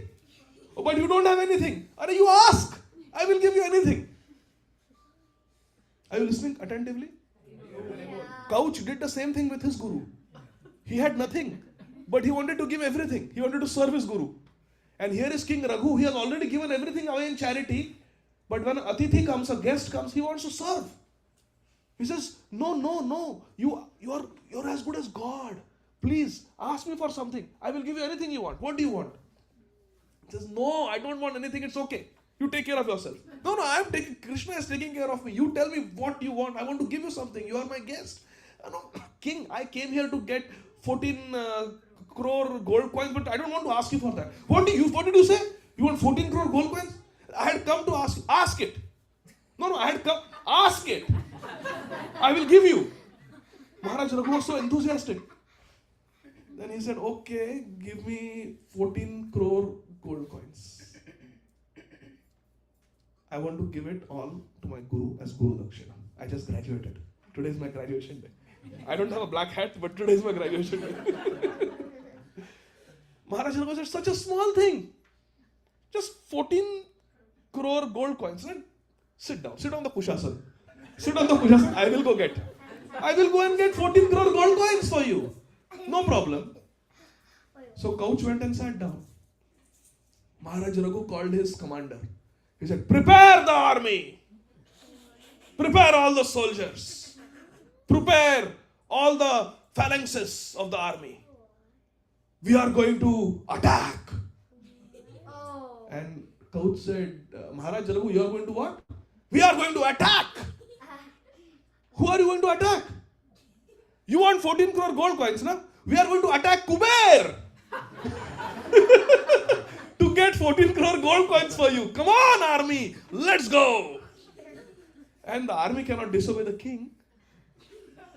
Oh, but you don't have anything. You ask. I will give you anything. Are you listening attentively? Yeah. Couch did the same thing with his guru. He had nothing, but he wanted to give everything. He wanted to serve his guru. And here is King Raghu. He has already given everything away in charity. But when Atithi comes, a guest comes, he wants to serve. He says, no. You're as good as God. Please ask me for something. I will give you anything you want. What do you want? He says, no, I don't want anything. It's okay. You take care of yourself. No, Krishna is taking care of me. You tell me what you want. I want to give you something. You are my guest. No, king, I came here to get 14 crore gold coins, but I don't want to ask you for that. What did you say? You want 14 crore gold coins? I had come to ask it. No, I had come, ask it. I will give you. Maharaj Raghu was so enthusiastic. Then he said, okay, give me 14 crore gold coins. I want to give it all to my guru as Guru Dakshina. I just graduated. Today is my graduation day. I don't have a black hat, but today is my graduation day. Maharaj Raghu said, such a small thing. Just 14 crore gold coins. Right? Sit down. Sit on the Kushasana. Sit on the Kushasana. I will go and get 14 crore gold coins for you. No problem. So Couch went and sat down. Maharaj Raghu called his commander. He said, prepare the army. Prepare all the soldiers. Prepare all the phalanxes of the army. We are going to attack. Oh. And Couch said, Maharaj Raghu, you are going to what? We are going to attack. Who are you going to attack? You want 14 crore gold coins, na? We are going to attack Kuber. To get 14 crore gold coins for you. Come on, army. Let's go. And the army cannot disobey the king.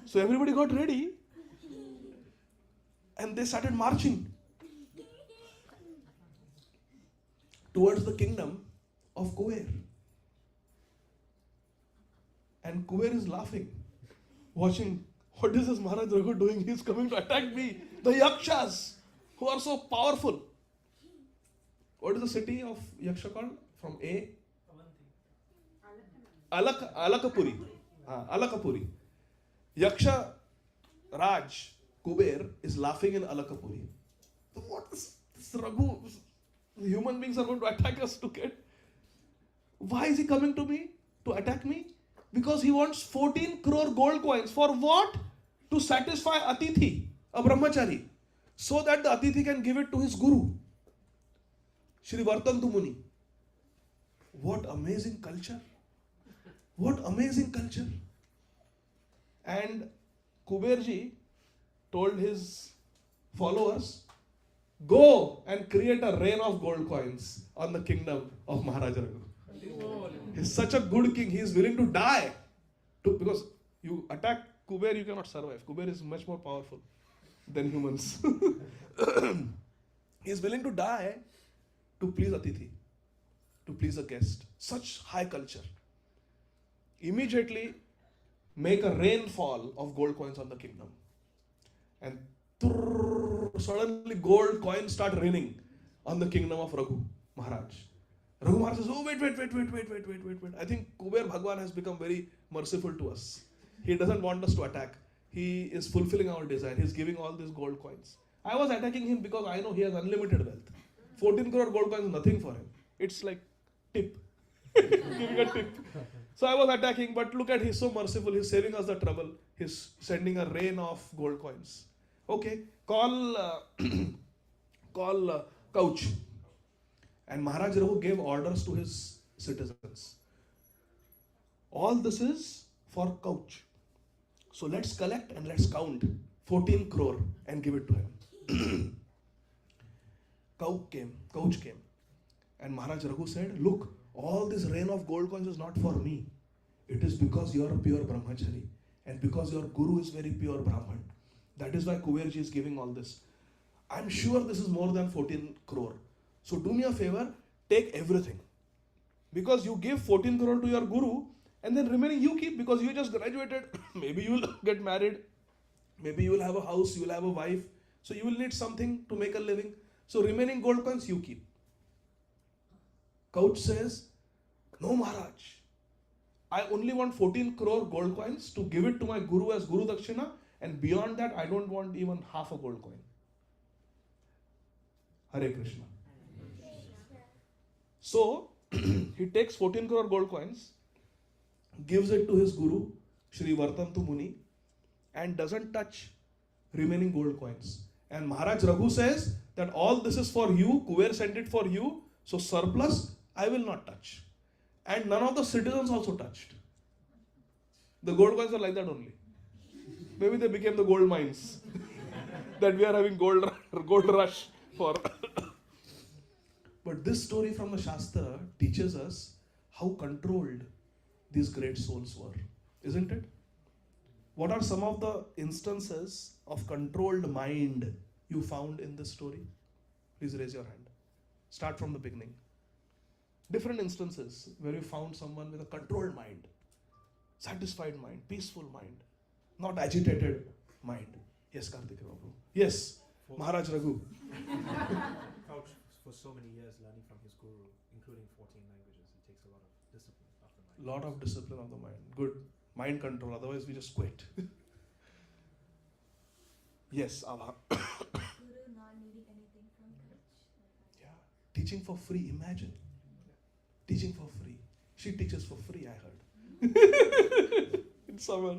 So everybody got ready. And they started marching towards the kingdom of Kuber. And Kuber is laughing, watching, what is this Maharaj Raghu doing? He's coming to attack me. The Yakshas, who are so powerful. What is the city of Yaksha called? From A? Alakapuri. Alakapuri. Yaksha Raj, Kuber, is laughing in Alakapuri. So what is this Raghu? Human beings are going to attack us to get. Why is he coming to me? To attack me? Because he wants 14 crore gold coins. For what? To satisfy Atithi, a brahmachari. So that the Atithi can give it to his guru, Shri Vartantu Muni. What amazing culture. What amazing culture. And Kuberji told his followers, go and create a rain of gold coins on the kingdom of Maharaj Raghu. He's such a good king, he is willing to die. Because you attack Kuber, you cannot survive. Kuber is much more powerful than humans. He is willing to die to please Atithi. to please a guest. Such high culture. Immediately make a rainfall of gold coins on the kingdom. And suddenly gold coins start raining on the kingdom of Raghu Maharaj. Raghu Maharaj says, oh wait. I think Kuber Bhagwan has become very merciful to us. He doesn't want us to attack. He is fulfilling our desire. He is giving all these gold coins. I was attacking him because I know he has unlimited wealth. 14 crore gold coins is nothing for him. It's like tip. Giving a tip. So I was attacking, but look at, he's so merciful. He's saving us the trouble. He's sending a rain of gold coins. Okay, call Couch. And Maharaj Raghu gave orders to his citizens. All this is for Couch. So let's collect and let's count 14 crore and give it to him. Couch came. And Maharaj Raghu said, look, all this rain of gold coins is not for me. It is because you are a pure brahmachari. And because your guru is very pure Brahman. That is why Kuberji is giving all this. I'm sure this is more than 14 crore. So do me a favor, take everything. Because you give 14 crore to your guru, and then remaining you keep, because you just graduated. Maybe you will get married. Maybe you will have a house, you will have a wife. So you will need something to make a living. So remaining gold coins you keep. Couch says, no Maharaj. I only want 14 crore gold coins to give it to my guru as Guru Dakshina, and beyond that I don't want even half a gold coin. Hare Krishna. So he takes 14 crore gold coins, gives it to his guru, Shri Vartantu Muni, and doesn't touch remaining gold coins. And Maharaj Raghu says that all this is for you, Kuber sent it for you, so surplus I will not touch. And none of the citizens also touched. The gold coins are like that only. Maybe they became the gold mines that we are having gold rush for. But this story from the Shastra teaches us how controlled these great souls were, isn't it? What are some of the instances of controlled mind you found in this story? Please raise your hand. Start from the beginning. Different instances where you found someone with a controlled mind, satisfied mind, peaceful mind, not agitated mind. Yes, Karthik Babu. Yes, Maharaj Raghu. Couch for so many years learning from his guru, including 14 languages. It takes a lot of discipline of the mind. Lot of discipline of the mind. Good. Mind control, otherwise we just quit. Yes, Abha. Guru not needing anything from Couch. Yeah. Teaching for free, imagine. Teaching for free. She teaches for free, I heard. In summer.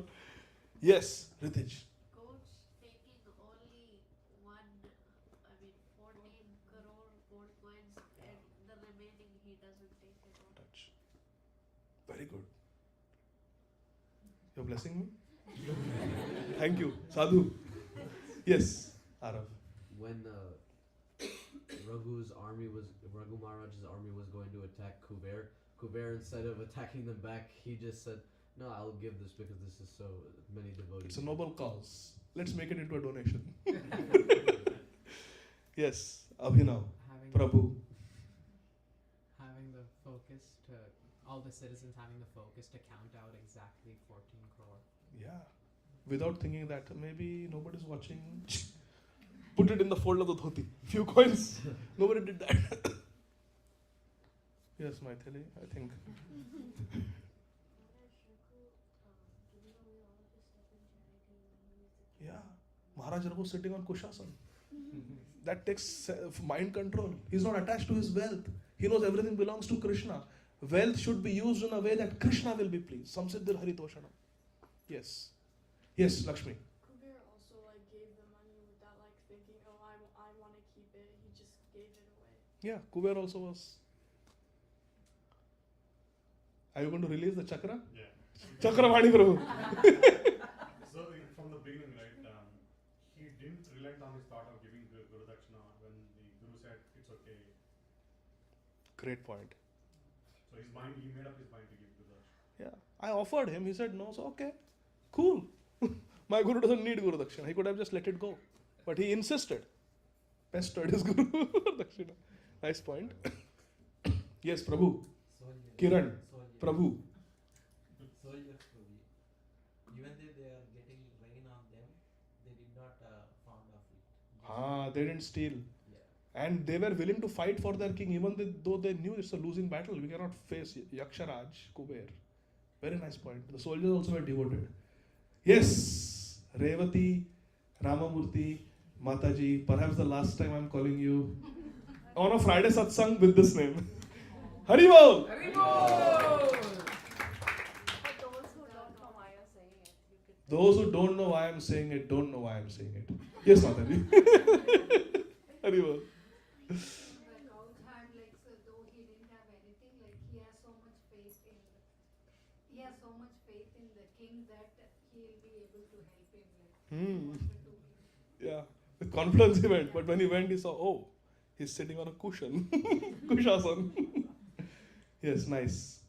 Yes, Ritij. Coach taking only 14 crore gold coins, and the remaining he doesn't take it all. Touch. Very good. You're blessing me? Thank you. Sadhu. Yes, Arav. When Raghu Maharaj's army was going to attack Kuber, instead of attacking them back, he just said, no, I'll give this because this is so many devotees. It's a noble cause. Let's make it into a donation. Yes, Abhinav, Prabhu. Having the focus to, all the citizens having the focus to count out exactly 14 crore. Yeah. Without thinking that maybe nobody's watching. Put it in the fold of the dhoti. Few coins. Nobody did that. Yes, Maithili, I think. Yeah. Maharaj Raghu sitting on Kushasan. That takes mind control. He's not attached to his wealth. He knows everything belongs to Krishna. Wealth should be used in a way that Krishna will be pleased. Samsiddhir Haritoshanam. Yes. Yes, Lakshmi. Kuber also gave the money without thinking, oh, I want to keep it. He just gave it away. Yeah, Kuber also was. Are you going to release the chakra? Yeah. Chakravani Prabhu. So from the beginning, right, he didn't relent on his thought of giving Guru Dakshina when the Guru said it's okay. Great point. So he made up his mind to give Guru Dakshina. Yeah. I offered him. He said no. So okay. Cool. My Guru doesn't need Guru Dakshina. He could have just let it go. But he insisted. Pestered his Guru Dakshina. Nice point. Yes, Prabhu. Soldiers. Kiran. Soldiers. Prabhu. Soldiers, Prabhu. Even though they are getting rain on them, they did not fond of it. They didn't steal. Yeah. And they were willing to fight for their king even though they knew it's a losing battle. We cannot face Yaksharaj, Kuber. Very nice point. The soldiers also were devoted. Yes, Revati, Ramamurthy, Mataji, perhaps the last time I'm calling you on a Friday satsang with this name. Haribol! For those who don't know why you're saying it, you could. Those who don't know why I'm saying it, don't know why I'm saying it. Yes, Mataji. Haribol. Like all time, like so though he didn't have anything, like he has so much faith in the king that he will be able to help him. Like Yeah, with confidence he went. But when he went, he saw, oh, he's sitting on a cushion. Kushasan. Yes, nice.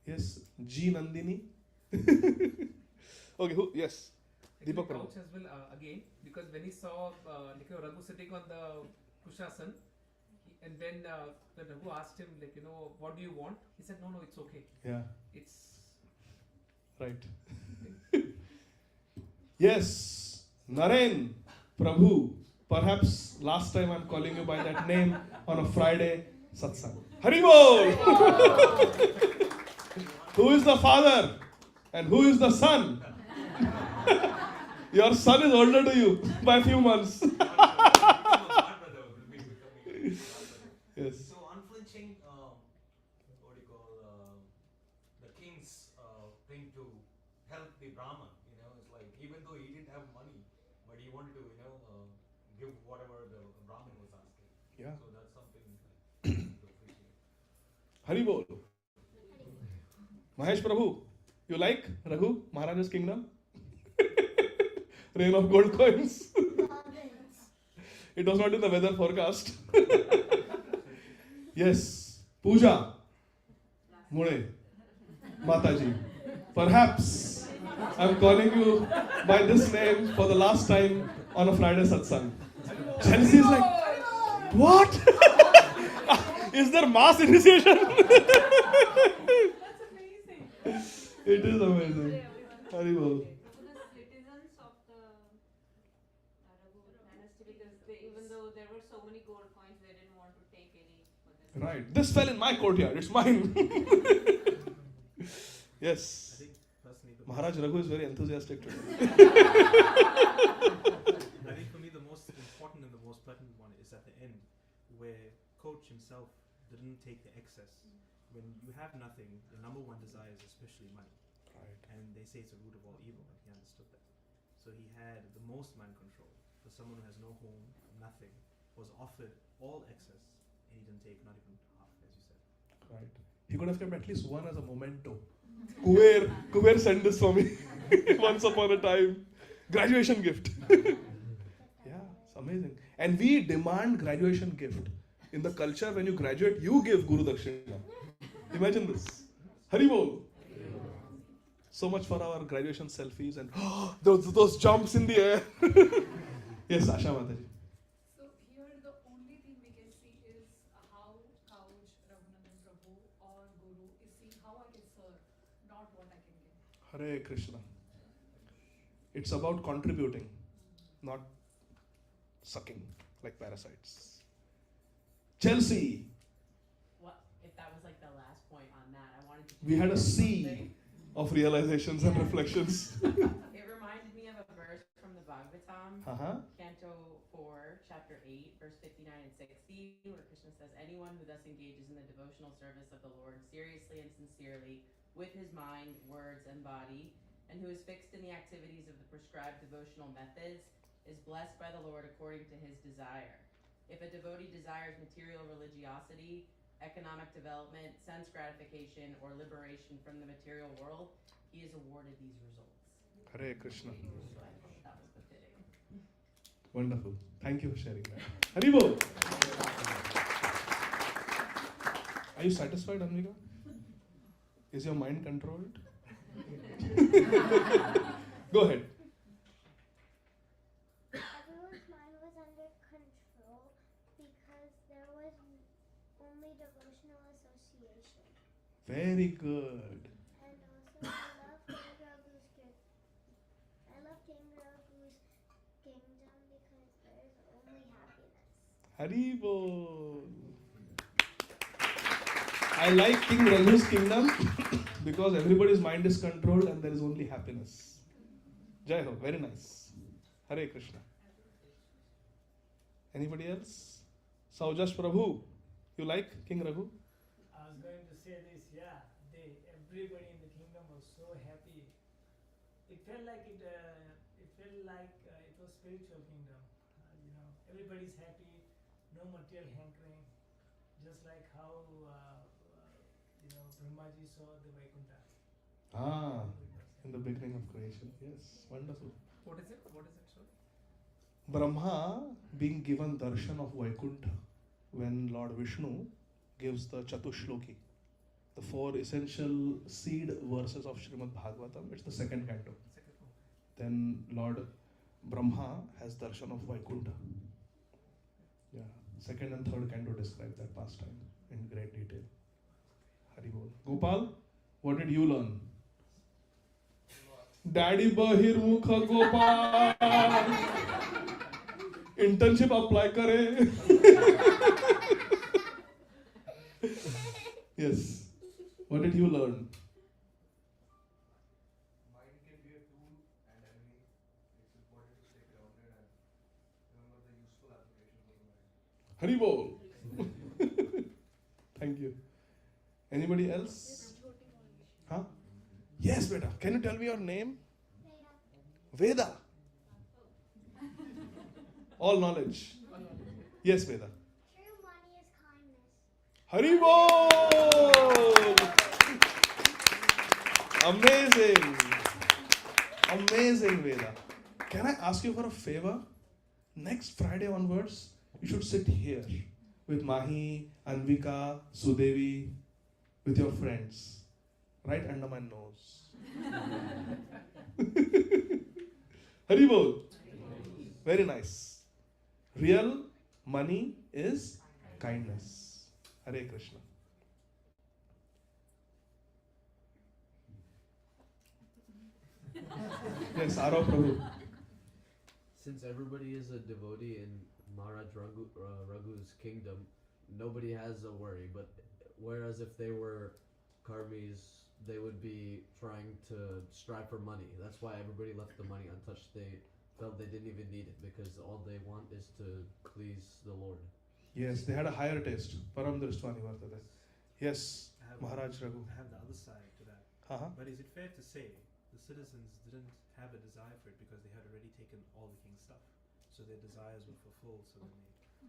Yes, G. Nandini. Okay, who? Yes. Deepak Prabhu. Couch as well again, because when he saw Raghu sitting on the Kushasan, and then Raghu asked him, like, what do you want? He said, no, it's okay. Yeah. It's Right. Yes, Naren, Prabhu. Perhaps last time I'm calling you by that name on a Friday satsang. Haribol! Who is the father and who is the son? Your son is older to you by a few months. Yes. So unflinching, what do you call, the king's thing to help the Brahman, it's like even though he didn't have money, but he wanted to, give whatever the Brahmin was asking. Yeah. So that's something to appreciate. Haribol. Mahesh Prabhu, you like Raghu, Maharaja's kingdom? Rain of gold coins. It was not in the weather forecast. Yes, Pooja, Mune, Mataji. Perhaps I'm calling you by this name for the last time on a Friday satsang. Chelsea is like, what? Is there mass initiation? That's amazing. It is amazing. Haribol. The citizens of the Raghu dynasty, because even though there were so many gold coins, they didn't want to take any for themselves. Right. This fell in my courtyard. It's mine. Yes. I think personally, Maharaj Raghu is very enthusiastic today. I think for me the most important and the most pertinent one is at the end, where coach himself didn't take the excess. When you have nothing, your number one desire is especially money. Right. And they say it's a root of all evil, and he understood that. So he had the most mind control. For someone who has no home, nothing, was offered all excess, and he didn't take not even half, as you said. Right. He could have kept at least one as a memento. Kuber sent this for me once upon a time. Graduation gift. Yeah, it's amazing. And we demand graduation gift. In the culture, when you graduate, you give Guru Dakshina. Imagine this. Haribol. So much for our graduation selfies and those jumps in the air. Yes, Asha Mataji. So here the only thing we can see is how couch Raghunandan Prabhu or Guru is seeing how I can serve, not what I can give. Hare Krishna. It's about contributing, not sucking like parasites. Chelsea. What if that was like the last point on that? I wanted to. We had a sea something. of realizations and reflections. It reminded me of a verse from the Bhagavatam, Canto 4, Chapter 8, verse 59 and 60, where Krishna says, anyone who thus engages in the devotional service of the Lord seriously and sincerely with his mind, words, and body, and who is fixed in the activities of the prescribed devotional methods, is blessed by the Lord according to his desire. If a devotee desires material religiosity, economic development, sense gratification, or liberation from the material world, he is awarded these results. Hare Krishna. So I thought that was befitting. Wonderful. Thank you for sharing that. Haribol. Are you satisfied, Anvika? Is your mind controlled? Go ahead. Everyone's mind was under control because there was Very good. And also, I love King Raghu's kingdom because there's only happiness. Haribol. I like King Raghu's kingdom because everybody's mind is controlled and there is only happiness. Jai Ho, very nice. Hare Krishna. Anybody else? Saujas Prabhu, you like King Raghu? I was going to say this, yeah. Everybody in the kingdom was so happy. It felt like it was spiritual kingdom. Everybody's happy, no material hankering, just like how Brahmaji saw the Vaikuntha. Ah, in the beginning of creation. Yes, wonderful. What is it? What is it, sir? Brahma being given darshan of Vaikuntha when Lord Vishnu gives the Chatushloki, the 4 essential seed verses of Srimad Bhagavatam. It's the second canto. Then Lord Brahma has darshan of Vaikuntha. Yeah, second and third canto describe that pastime in great detail. Haribol. Gopal, what did you learn? Daddy Bahir Mukha Gopal. Internship apply kare. Yes. What did you learn? Mind can be a tool and enemy. It's important to stay grounded and remember the useful applications of the mind. Haribol. Thank you. Anybody else? Huh? Yes, beta. Can you tell me your name? Veda. All knowledge. Yes, Veda. True money is kindness. Haribol! Amazing. Amazing, Veda. Can I ask you for a favor? Next Friday onwards, you should sit here with Mahi, Anvika, Sudevi, with your friends, right under my nose. Haribol. Very nice. Real money is kindness. Hare Krishna. Yes, Arav Prabhu. Since everybody is a devotee in Maharaj Raghu's kingdom, nobody has a worry. But whereas if they were karmis, they would be trying to strive for money. That's why everybody left the money untouched. They felt they didn't even need it because all they want is to please the Lord. Yes, they had a higher taste. Param Dristvani Vartate. Yes, Maharaj Raghu. I have the other side to that. Uh-huh. But is it fair to say the citizens didn't have a desire for it because they had already taken all the king's stuff? So their desires were fulfilled.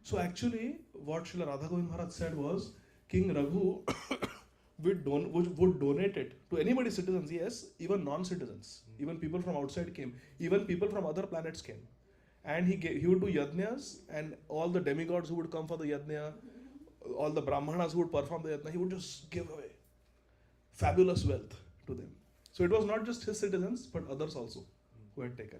So actually, what Srila Radha Govind Maharaj said was, King Raghu would donate it to anybody, citizens, yes, even non-citizens, even people from outside came, even people from other planets came. And he would do yajnas, and all the demigods who would come for the yajna, all the brahmanas who would perform the yajna, he would just give away fabulous wealth to them. So it was not just his citizens, but others also who had taken.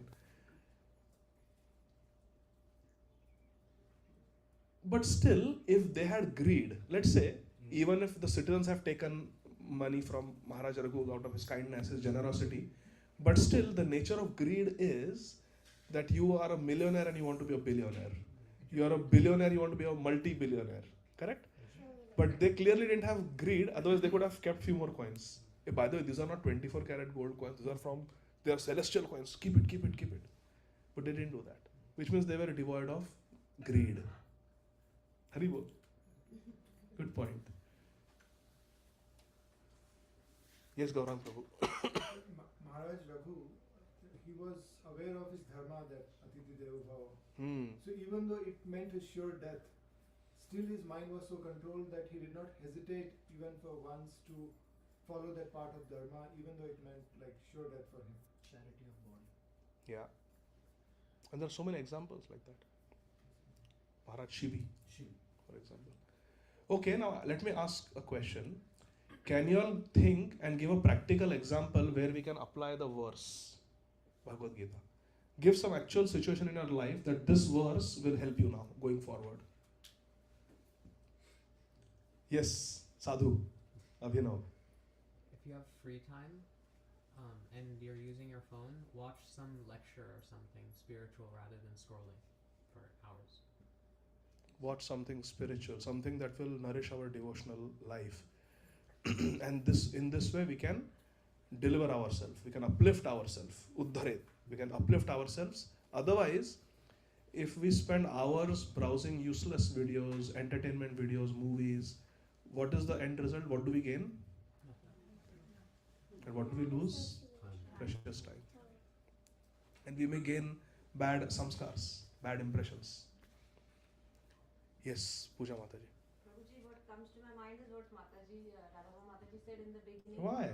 But still, if they had greed, let's say, even if the citizens have taken money from Maharaj Raghu out of his kindness, his generosity, but still the nature of greed is that you are a millionaire and you want to be a billionaire. You are a billionaire, you want to be a multi-billionaire. Correct? But they clearly didn't have greed, otherwise they could have kept few more coins. Hey, by the way, these are not 24 karat gold coins, they are celestial coins. Keep it. But they didn't do that. Which means they were devoid of greed. Haribol. Good point. Yes, Gaurang Prabhu. Maharaj Raghu, he was aware of his dharma, that Atiti Devo Bhava. So even though it meant his sure death, still his mind was so controlled that he did not hesitate even for once to follow that part of dharma, even though it meant like sure death for him. Charity of body. Yeah. And there are so many examples like that. Maharaj Shivi, for example. Okay, now let me ask a question. Can you all think and give a practical example where we can apply the verse, Bhagavad Gita? Give some actual situation in your life that this verse will help you now going forward. Yes, Sadhu, Abhinav. you have free time, and you're using your phone, watch some lecture or something spiritual rather than scrolling for hours. Watch something spiritual, something that will nourish our devotional life. And in this way we can deliver ourselves, we can uplift ourselves, uddharet, we can uplift ourselves. Otherwise, if we spend hours browsing useless videos, entertainment videos, movies, what is the end result? What do we gain? And what do we lose? Precious time. And we may gain bad samskars, bad impressions. Yes, Pooja Mataji. Prabhuji, what comes to my mind is what Mataji, Radha Mataji said in the beginning. Why?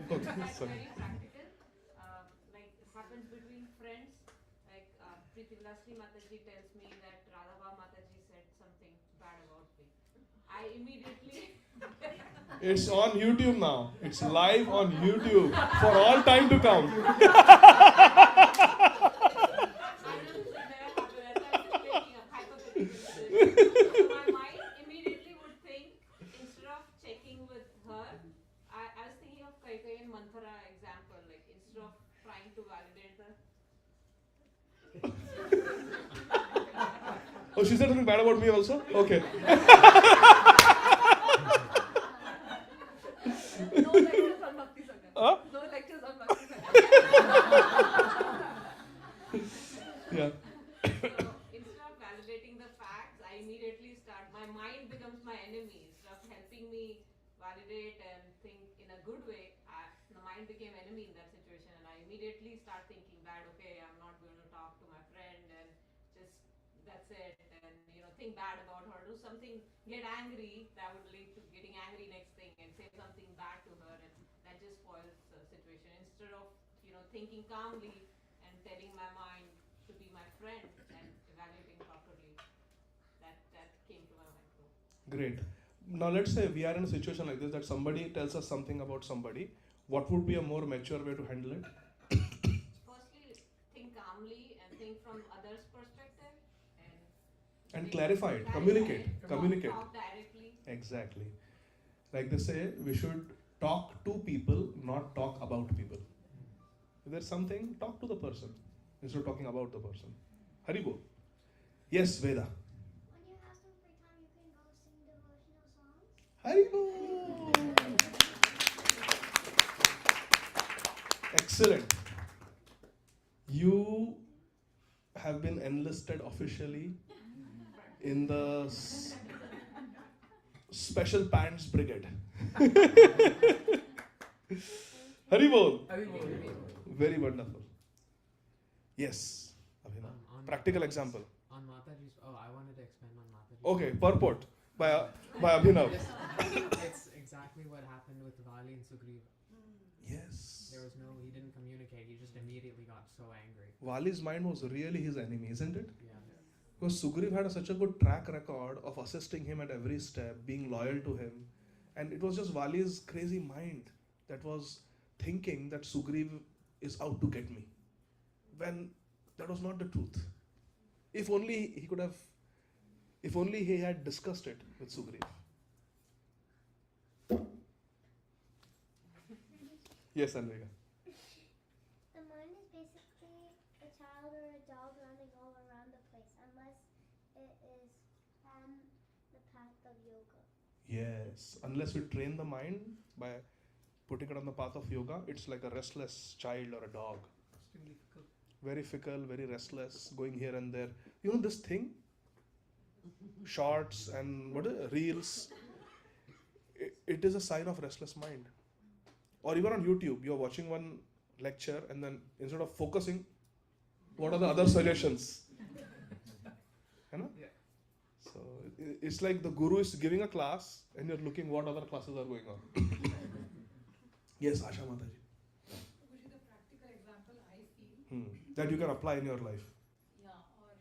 That's very practical. Like it happens between friends. Like Preeti Vilasli Mataji tells me that Radha Mataji said something bad about me. I immediately. It's on YouTube now. It's live on YouTube for all time to come. So my mind immediately would think, instead of checking with her, I was thinking of Kaikai and Manthara example, like instead of trying to validate the. Oh, she said something bad about me also? Okay. No lectures on Bhakti Sangha. Huh? No lectures on Bhakti Sangha. Yeah. So instead of validating the facts, I immediately start. My mind becomes my enemy. Instead of helping me validate and think in a good way, the mind became enemy in that situation, and I immediately start thinking bad. Okay, I'm not going to talk to my friend, and just that's it. And think bad about her. Do something. Get angry. That would lead to getting angry next thing, and say something bad to her, and that just spoils the situation. Instead of thinking calmly and telling my mind to be my friend and evaluating properly, that came to my mind too. Great. Now let's say we are in a situation like this, that somebody tells us something about somebody. What would be a more mature way to handle it? Firstly, think calmly and think from others' perspective, And clarify it. Communicate. Talk directly. Exactly. Like they say, we should talk to people, not talk about people. If there's something, talk to the person instead of talking about the person. Haribo. Yes, Veda. When you have some free time, you can go sing devotional songs. Haribo. Excellent. You have been enlisted officially in the Special Pants Brigade. Haribol. Very wonderful. Yes, Abhinav. Practical example. On Mataji's, I wanted to expand on Mataji's. Okay, purport by Abhinav. It's exactly what happened with Vali and Sugriva. Yes. He didn't communicate, he just immediately got so angry. Vali's mind was really his enemy, isn't it? Yeah. Because Sugriv had such a good track record of assisting him at every step, being loyal to him. And it was just Vali's crazy mind that was thinking that Sugriv is out to get me. When that was not the truth. If only he had discussed it with Sugriv. Yes, Anvika. The mind is basically a child or a dog running all around the place, unless it is on the path of yoga. Yes, unless we train the mind by putting it on the path of yoga, it's like a restless child or a dog. Extremely fickle. Very fickle, very restless, going here and there. This thing, shorts and reels, it is a sign of restless mind. Or even on YouTube, you're watching one lecture and then instead of focusing, what are the other suggestions? You know? Yeah. So it's like the guru is giving a class and you're looking what other classes are going on. Yes, Asha Mataji. Which is the practical example I feel. That you can apply in your life. Yeah, or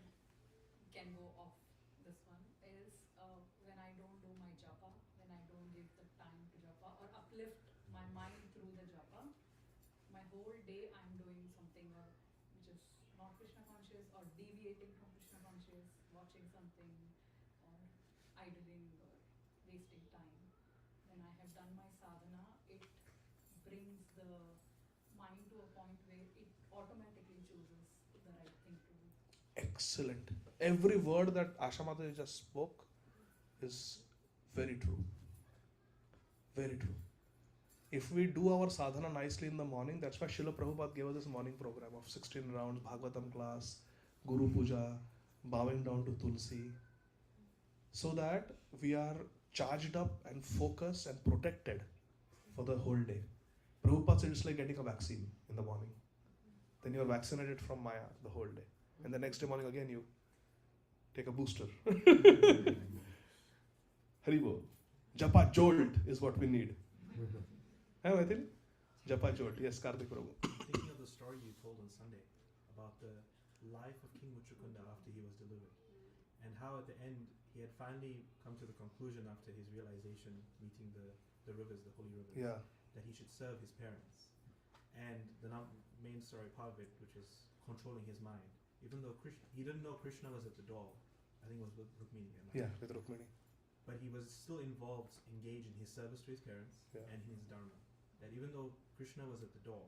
can go off this one is when I don't do my japa, when I don't give the time to japa or uplift my mind through the japa, my whole day I'm doing something which is not Krishna conscious or deviating from Krishna conscious, watching something or idling or wasting time. When I have done my sadhana, it brings the mind to a point where it automatically chooses the right thing to do. Excellent. Every word that Asha Mataji just spoke is very true. Very true. If we do our sadhana nicely in the morning, that's why Srila Prabhupada gave us this morning program of 16 rounds, Bhagavatam class, Guru Puja, bowing down to Tulsi, so that we are charged up and focused and protected for the whole day. Prabhupada said it's like getting a vaccine in the morning. Then you are vaccinated from Maya the whole day. And the next day morning again you take a booster. Haribo. Japa Jolt is what we need. I think? Japa Jolt. Yes, Karthik Prabhu. Thinking of the story you told on Sunday about the life of King Muchukunda after he was delivered, and how at the end he had finally come to the conclusion after his realization, meeting the rivers, the holy rivers, Yeah. that he should serve his parents. And the main story part of it, which is controlling his mind, even though he didn't know Krishna was at the door. I think it was with Rukmini. Yeah, with Rukmini. But he was still involved, engaged in his service to his parents and in his dharma. That even though Krishna was at the door,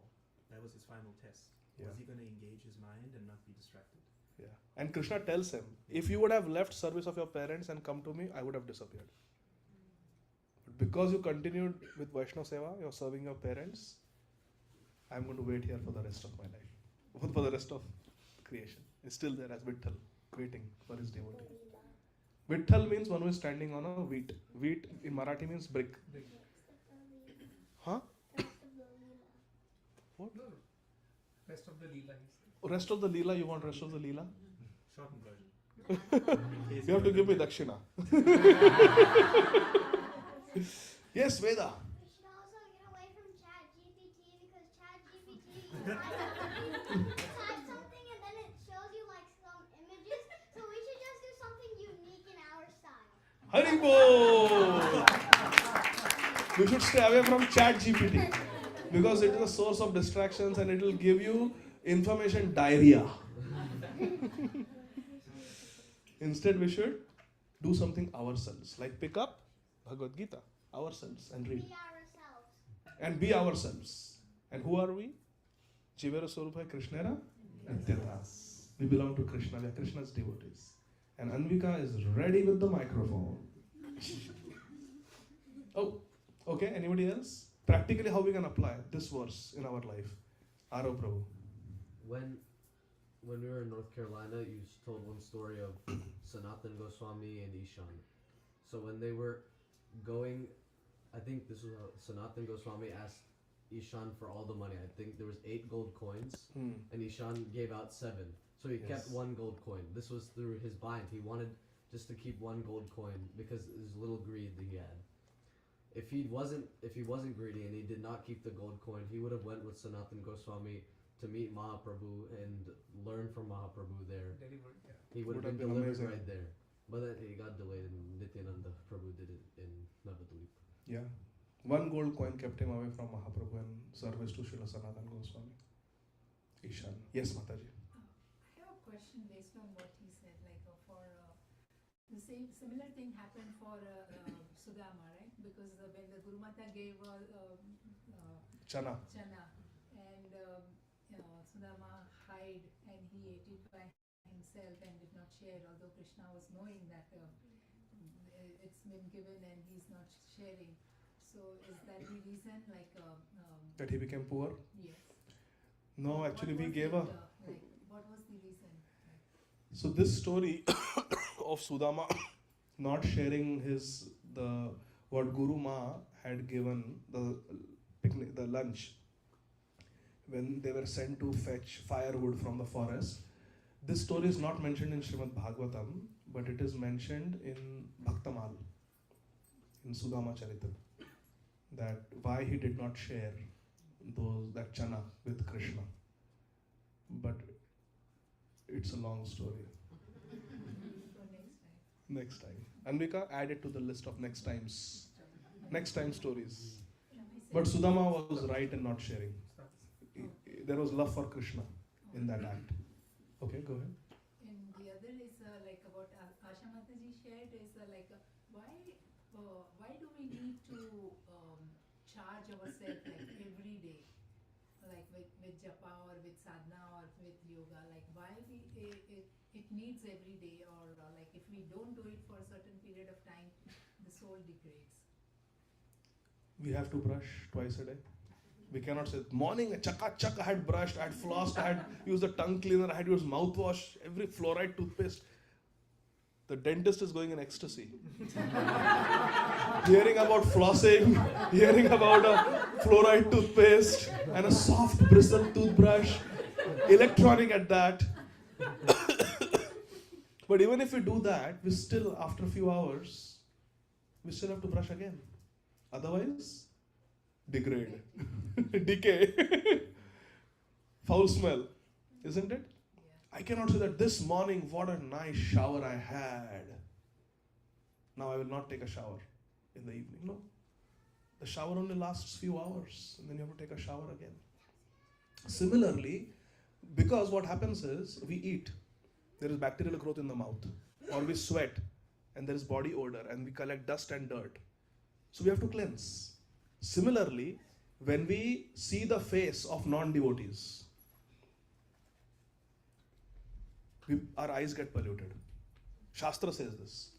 that was his final test. Yeah. Was he going to engage his mind and not be distracted? Yeah. And Krishna tells him, if you would have left service of your parents and come to me, I would have disappeared. But because you continued with Vaishnava Seva, you're serving your parents, I'm going to wait here for the rest of my life. For the rest of creation. It's still there as Vitthal, waiting for his devotee. Vitthal means one who is standing on a wheat. Wheat in Marathi means brick. Huh? What? No. Rest of the Leela. Rest of the Leela, you want rest of the Leela? Shortened version. You have to give me Dakshina. Yes, Veda. We should also get away from ChatGPT because ChatGPT type something and then it shows you like some images. So we should just do something unique in our style. Haribo! We should stay away from ChatGPT because it is a source of distractions and it will give you information diarrhea. Instead, we should do something ourselves, like pick up Bhagavad Gītā ourselves and read. Be ourselves. And be ourselves. And who are we? Jivera Swarupa Krishnera Nityadas. We belong to Krishna. We are Krishna's devotees. And Anvika is ready with the microphone. Oh, okay. Anybody else? Practically, how we can apply this verse in our life? Aro Prabhu. When we were in North Carolina, you told one story of Sanatan Goswami and Ishan. So when they were going, I think this was how Sanatan Goswami asked Ishan for all the money. I think there was 8 gold coins, and Ishan gave out 7. So he kept 1 gold coin. This was through his bind. He wanted just to keep 1 gold coin because his little greed that he had. If he wasn't greedy and he did not keep the gold coin, he would have went with Sanatan Goswami to meet Mahaprabhu and learn from Mahaprabhu there. Delivered, yeah. He would have been delivered right there. But then he got delayed and Nityananda Prabhu did it in Navadvip. Yeah. 1 gold coin kept him away from Mahaprabhu and service to Srila Sanatan Goswami. Ishan. Yes, Mataji. I have a question based on what he said. Like the similar thing happened for Sudama, right? Because when the Guru Mata gave Chana. and Sudama hid and he ate it by himself and did not share, although Krishna was knowing that it's been given and he's not sharing. So is that the reason, That he became poor? Yes. No, actually we gave a... what was the reason? So this story of Sudama not sharing what Guru Ma had given, the picnic, the lunch, when they were sent to fetch firewood from the forest. This story is not mentioned in Srimad Bhagavatam, but it is mentioned in Bhaktamal, in Sudama Charita, that why he did not share that chana with Krishna. But it's a long story. Next time. Anvika, add it to the list of next time stories. But Sudama was right in not sharing. There was love for Krishna in that act. Okay, go ahead. And the other is about Asha Mataji shared is why do we need to charge ourselves like every day, like with japa or with sadhana or with yoga, like why it needs every day, or like if we don't do it for a certain period of time, the soul degrades. We have to brush twice a day. We cannot say, morning, chaka, I had brushed, I had flossed, I had used the tongue cleaner, I had used mouthwash, every fluoride toothpaste. The dentist is going in ecstasy. Hearing about flossing, hearing about a fluoride toothpaste and a soft bristle toothbrush, electronic at that. But even if we do that, we still, after a few hours, we still have to brush again. Otherwise, degrade, decay, foul smell, isn't it? I cannot say that this morning, what a nice shower I had. Now I will not take a shower in the evening. No. The shower only lasts few hours and then you have to take a shower again. Similarly, because what happens is we eat, there is bacterial growth in the mouth, or we sweat and there is body odor and we collect dust and dirt. So we have to cleanse. Similarly, when we see the face of non-devotees, our eyes get polluted. Shastra says this,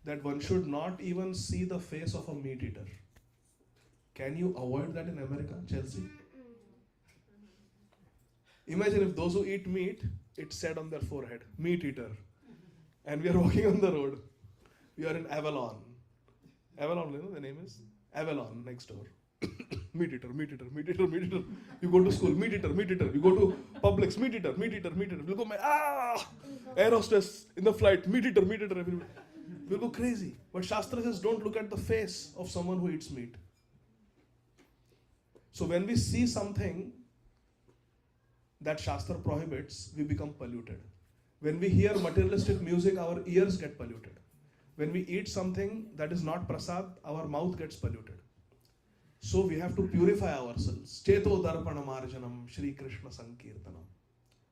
that one should not even see the face of a meat eater. Can you avoid that in America, Chelsea? Imagine if those who eat meat, it's said on their forehead, meat eater. And we are walking on the road. We are in Avalon. Avalon, you know the name is? Avalon, next door. Meat eater, meat eater, meat eater, meat eater. You go to school, meat eater, meat eater. You go to Publix, meat eater, meat eater, meat eater. We'll go, air hostess in the flight, meat eater, meat eater. We'll go crazy. But Shastra says don't look at the face of someone who eats meat. So when we see something that Shastra prohibits, we become polluted. When we hear materialistic music, our ears get polluted. When we eat something that is not prasad, our mouth gets polluted. So we have to purify ourselves. Cheto darpana marjanam Shri Krishna Sankirtanam.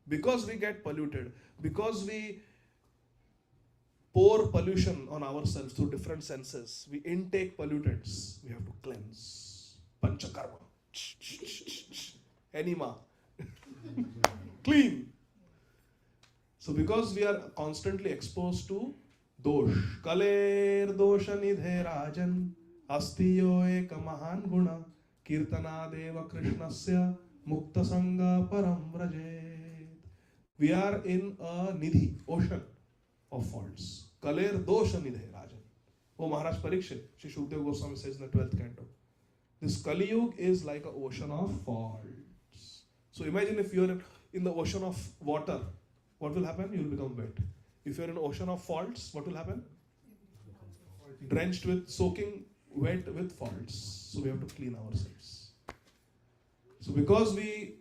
Because we get polluted, because we pour pollution on ourselves through different senses, we intake pollutants, we have to cleanse. Panchakarma. Enema. Clean. So because we are constantly exposed to dosh, kaler dosha nidhe rajan, astiyo eka mahan guna, kirtana deva krishnasya mukta sangha param vrajet. We are in a nidhi, ocean of faults. Kaler dosha nidhe rajan. Oh Maharaj Parikshit, Shri Shukdev Goswami says in the 12th canto. This Kali Yuga is like an ocean of faults. So imagine if you are in the ocean of water, what will happen? You will become wet. If you are in an ocean of faults, what will happen? Drenched with, soaking wet with faults. So we have to clean ourselves. So because we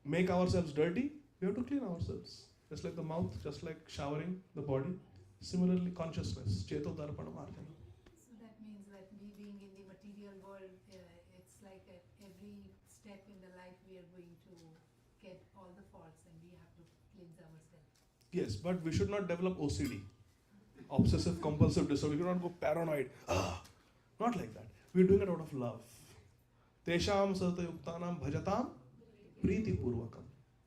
make ourselves dirty, we have to clean ourselves. Just like the mouth, just like showering the body. Similarly, consciousness. Cheto darpana marjana. So that means that we being in the material world, it's like at every step in the life we are going to get all the faults and we have to cleanse ourselves. Yes, but we should not develop OCD, obsessive compulsive disorder. We should not go paranoid. Not like that. We are doing it out of love. Tesham satayuktanam bhajatam priti purvakam.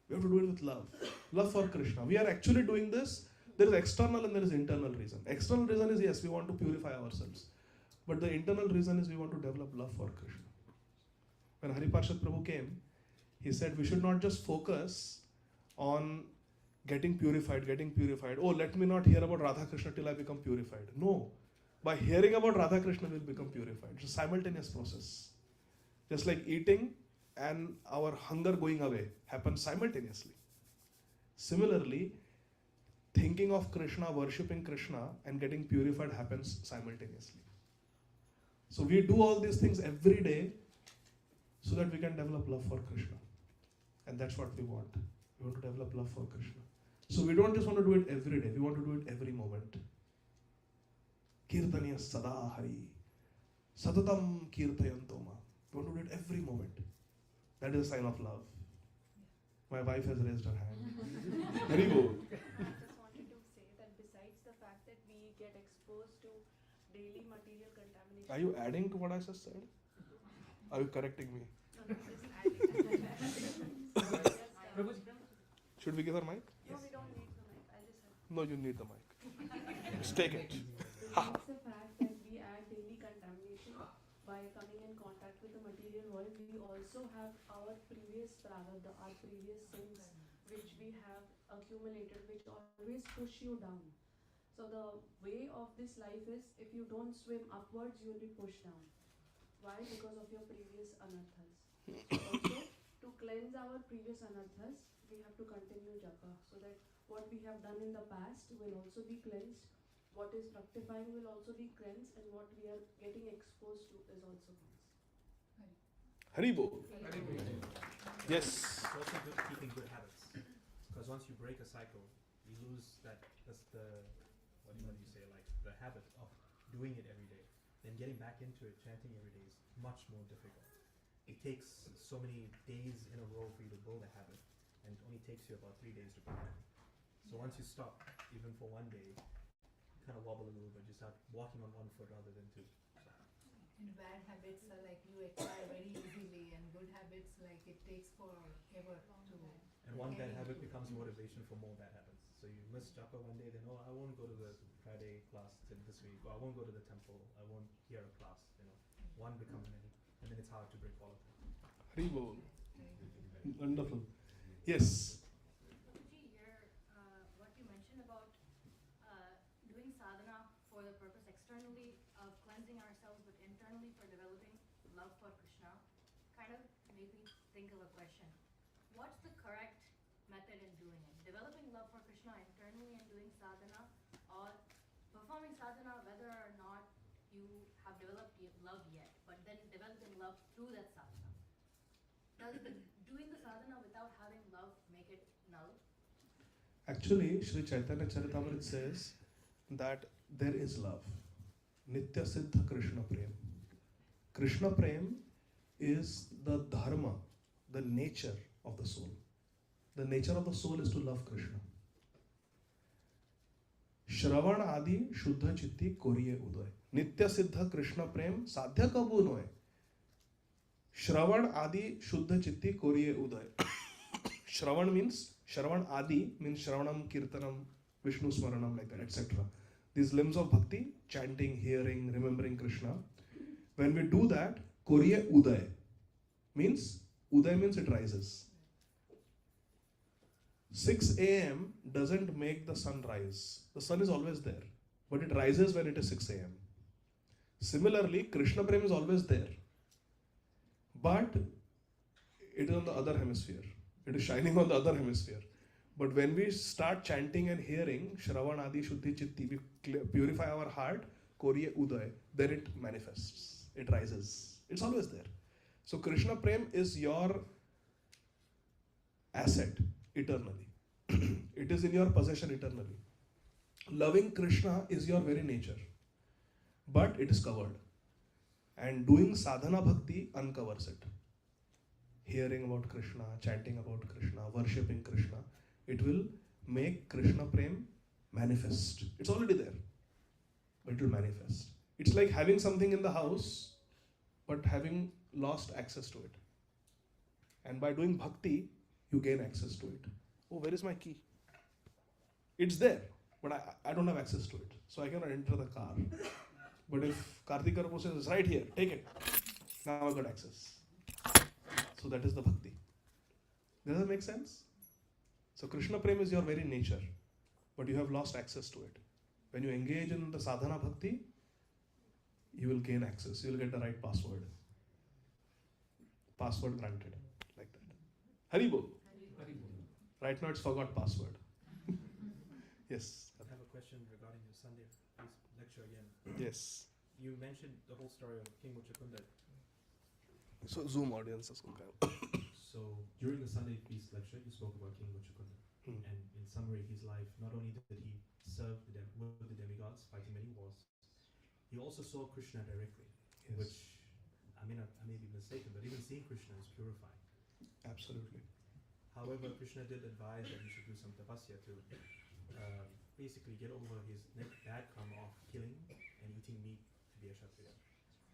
We have to do it with love. Love for Krishna. We are actually doing this. There is external and there is internal reason. External reason is yes, we want to purify ourselves. But the internal reason is we want to develop love for Krishna. When Hariparshad Prabhu came, he said we should not just focus on getting purified. Oh, let me not hear about Radha Krishna till I become purified. No. By hearing about Radha Krishna, we will become purified. It's a simultaneous process. Just like eating and our hunger going away happens simultaneously. Similarly, thinking of Krishna, worshipping Krishna and getting purified happens simultaneously. So we do all these things every day so that we can develop love for Krishna. And that's what we want. We want to develop love for Krishna. So we don't just want to do it every day, we want to do it every moment. Kirtaniya sada hari. Satatam kirtayantoma. We want to do it every moment. That is a sign of love. My wife has raised her hand. Very good. I just wanted to say that besides the fact that we get exposed to daily material contamination. Are you adding to what I just said? Are you correcting me? Should we give her mic? No, we don't need the mic. I just have. No, you need the mic. Just take it. Besides the fact that we add daily contamination by coming in contact with the material world, we also have our previous prarabdha, our previous sins, which we have accumulated, which always push you down. So the way of this life is, if you don't swim upwards, you will be pushed down. Why? Because of your previous anarthas. Also, to cleanse our previous anarthas, we have to continue japa, so that what we have done in the past will also be cleansed, what is fructifying will also be cleansed, and what we are getting exposed to is also cleansed. Haribo. Yes. It's also good keeping good habits, because once you break a cycle, you lose that's the what do you say, like the habit of doing it every day. Then getting back into it, chanting every day is much more difficult. It takes so many days in a row for you to build a habit, and it only takes you about 3 days to break it. So once you stop, even for one day, you kind of wobble a little bit. You start walking on one foot rather than two. And bad habits are like you acquire very easily, and good habits like it takes forever to. And one bad habit becomes motivation for more bad habits. So you miss japa one day, then I won't go to the Friday class this week, or I won't go to the temple, I won't hear a class. One becomes many, and then it's hard to break all of them. Haribo. Wonderful. Yes. Guruji, what you mentioned about doing sadhana for the purpose externally of cleansing ourselves, but internally for developing love for Krishna, kind of made me think of a question. What's the correct method in doing it? Developing love for Krishna internally and doing sadhana, or performing sadhana whether or not you have developed love yet, but then developing love through that sadhana? Does doing the sadhana without having love make it null? Actually, Sri Chaitanya Charitamrita says that there is love. Nitya Siddha Krishna Prem. Krishna Prem is the dharma, the nature of the soul. The nature of the soul is to love Krishna. Shravan Ādi Shuddha Chitti Koriye Uday. Nitya Siddha Krishna Prem Sadhya Kabu Noe. Shravan Ādi Shuddha Chitti Koriye Uday. Shravan means, Shravan Ādi means Shravanam, Kirtanam, Vishnu Smaranam, like that, etc. These limbs of bhakti, chanting, hearing, remembering Krishna. When we do that, Koriye Uday means it rises. 6 a.m. doesn't make the sun rise. The sun is always there, but it rises when it is 6 a.m. Similarly, Krishna Prem is always there, but it is on the other hemisphere. It is shining on the other hemisphere. But when we start chanting and hearing Shravan Ādi Shuddhi Chitti, we purify our heart, Koriye Uday, then it manifests. It rises. It's always there. So Krishna Prem is your asset eternally. It is in your possession eternally. Loving Krishna is your very nature, but it is covered. And doing sadhana bhakti uncovers it. Hearing about Krishna, chanting about Krishna, worshipping Krishna, it will make Krishna Prem manifest. It's already there, but it will manifest. It's like having something in the house, but having lost access to it. And by doing bhakti, you gain access to it. Oh, where is my key? It's there, but I don't have access to it. So I cannot enter the car. But if Karthik Karpo says, it's right here, take it. Now I got access. So that is the bhakti. Does that make sense? So Krishna Prem is your very nature, but you have lost access to it. When you engage in the sadhana bhakti, you will gain access. You will get the right password. Password granted. Like that. Haribo. Right now it's forgot password. Yes. I have a question regarding your Sunday lecture again. Yes. You mentioned the whole story of King Muchukunda. So Zoom audiences will come. So during the Sunday Feast lecture, you spoke about King Muchukunda. And in summary, his life, not only did he serve with the demigods, fighting many wars, he also saw Krishna directly, which, I may be mistaken, but even seeing Krishna is purifying. Absolutely. However, Krishna did advise that he should do some tapasya to basically get over his bad karma of killing and eating meat to be a Kshatriya.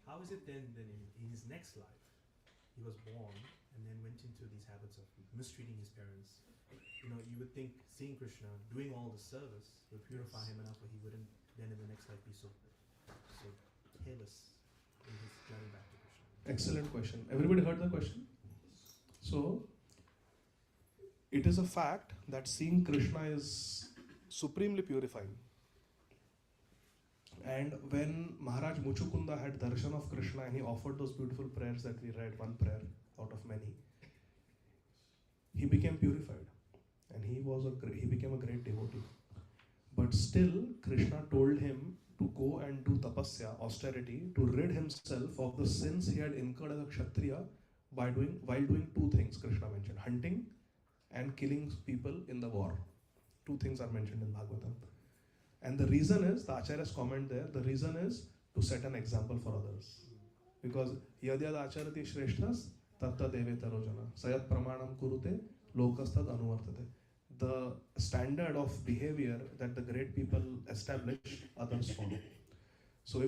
How is it then in his next life he was born and then went into these habits of mistreating his parents, you would think seeing Krishna doing all the service would purify him enough where he wouldn't then in the next life be so careless in his journey back to Krishna. Excellent question. Everybody heard the question? So, it is a fact that seeing Krishna is supremely purifying. And when Maharaj Muchukunda had darshan of Krishna and he offered those beautiful prayers that we read, one prayer out of many, he became purified and he became a great devotee. But still, Krishna told him to go and do tapasya, austerity, to rid himself of the sins he had incurred as a Kshatriya while doing two things Krishna mentioned: hunting and killing people in the war. Two things are mentioned in Bhagavatam. And the reason is, the Acharya's comment there, the reason is to set an example for others. Because yadyad acharati shreshthas tatta devetaro jana sayat pramanam kurute lokastad anuvartate. The standard of behavior that the great people establish, others follow. So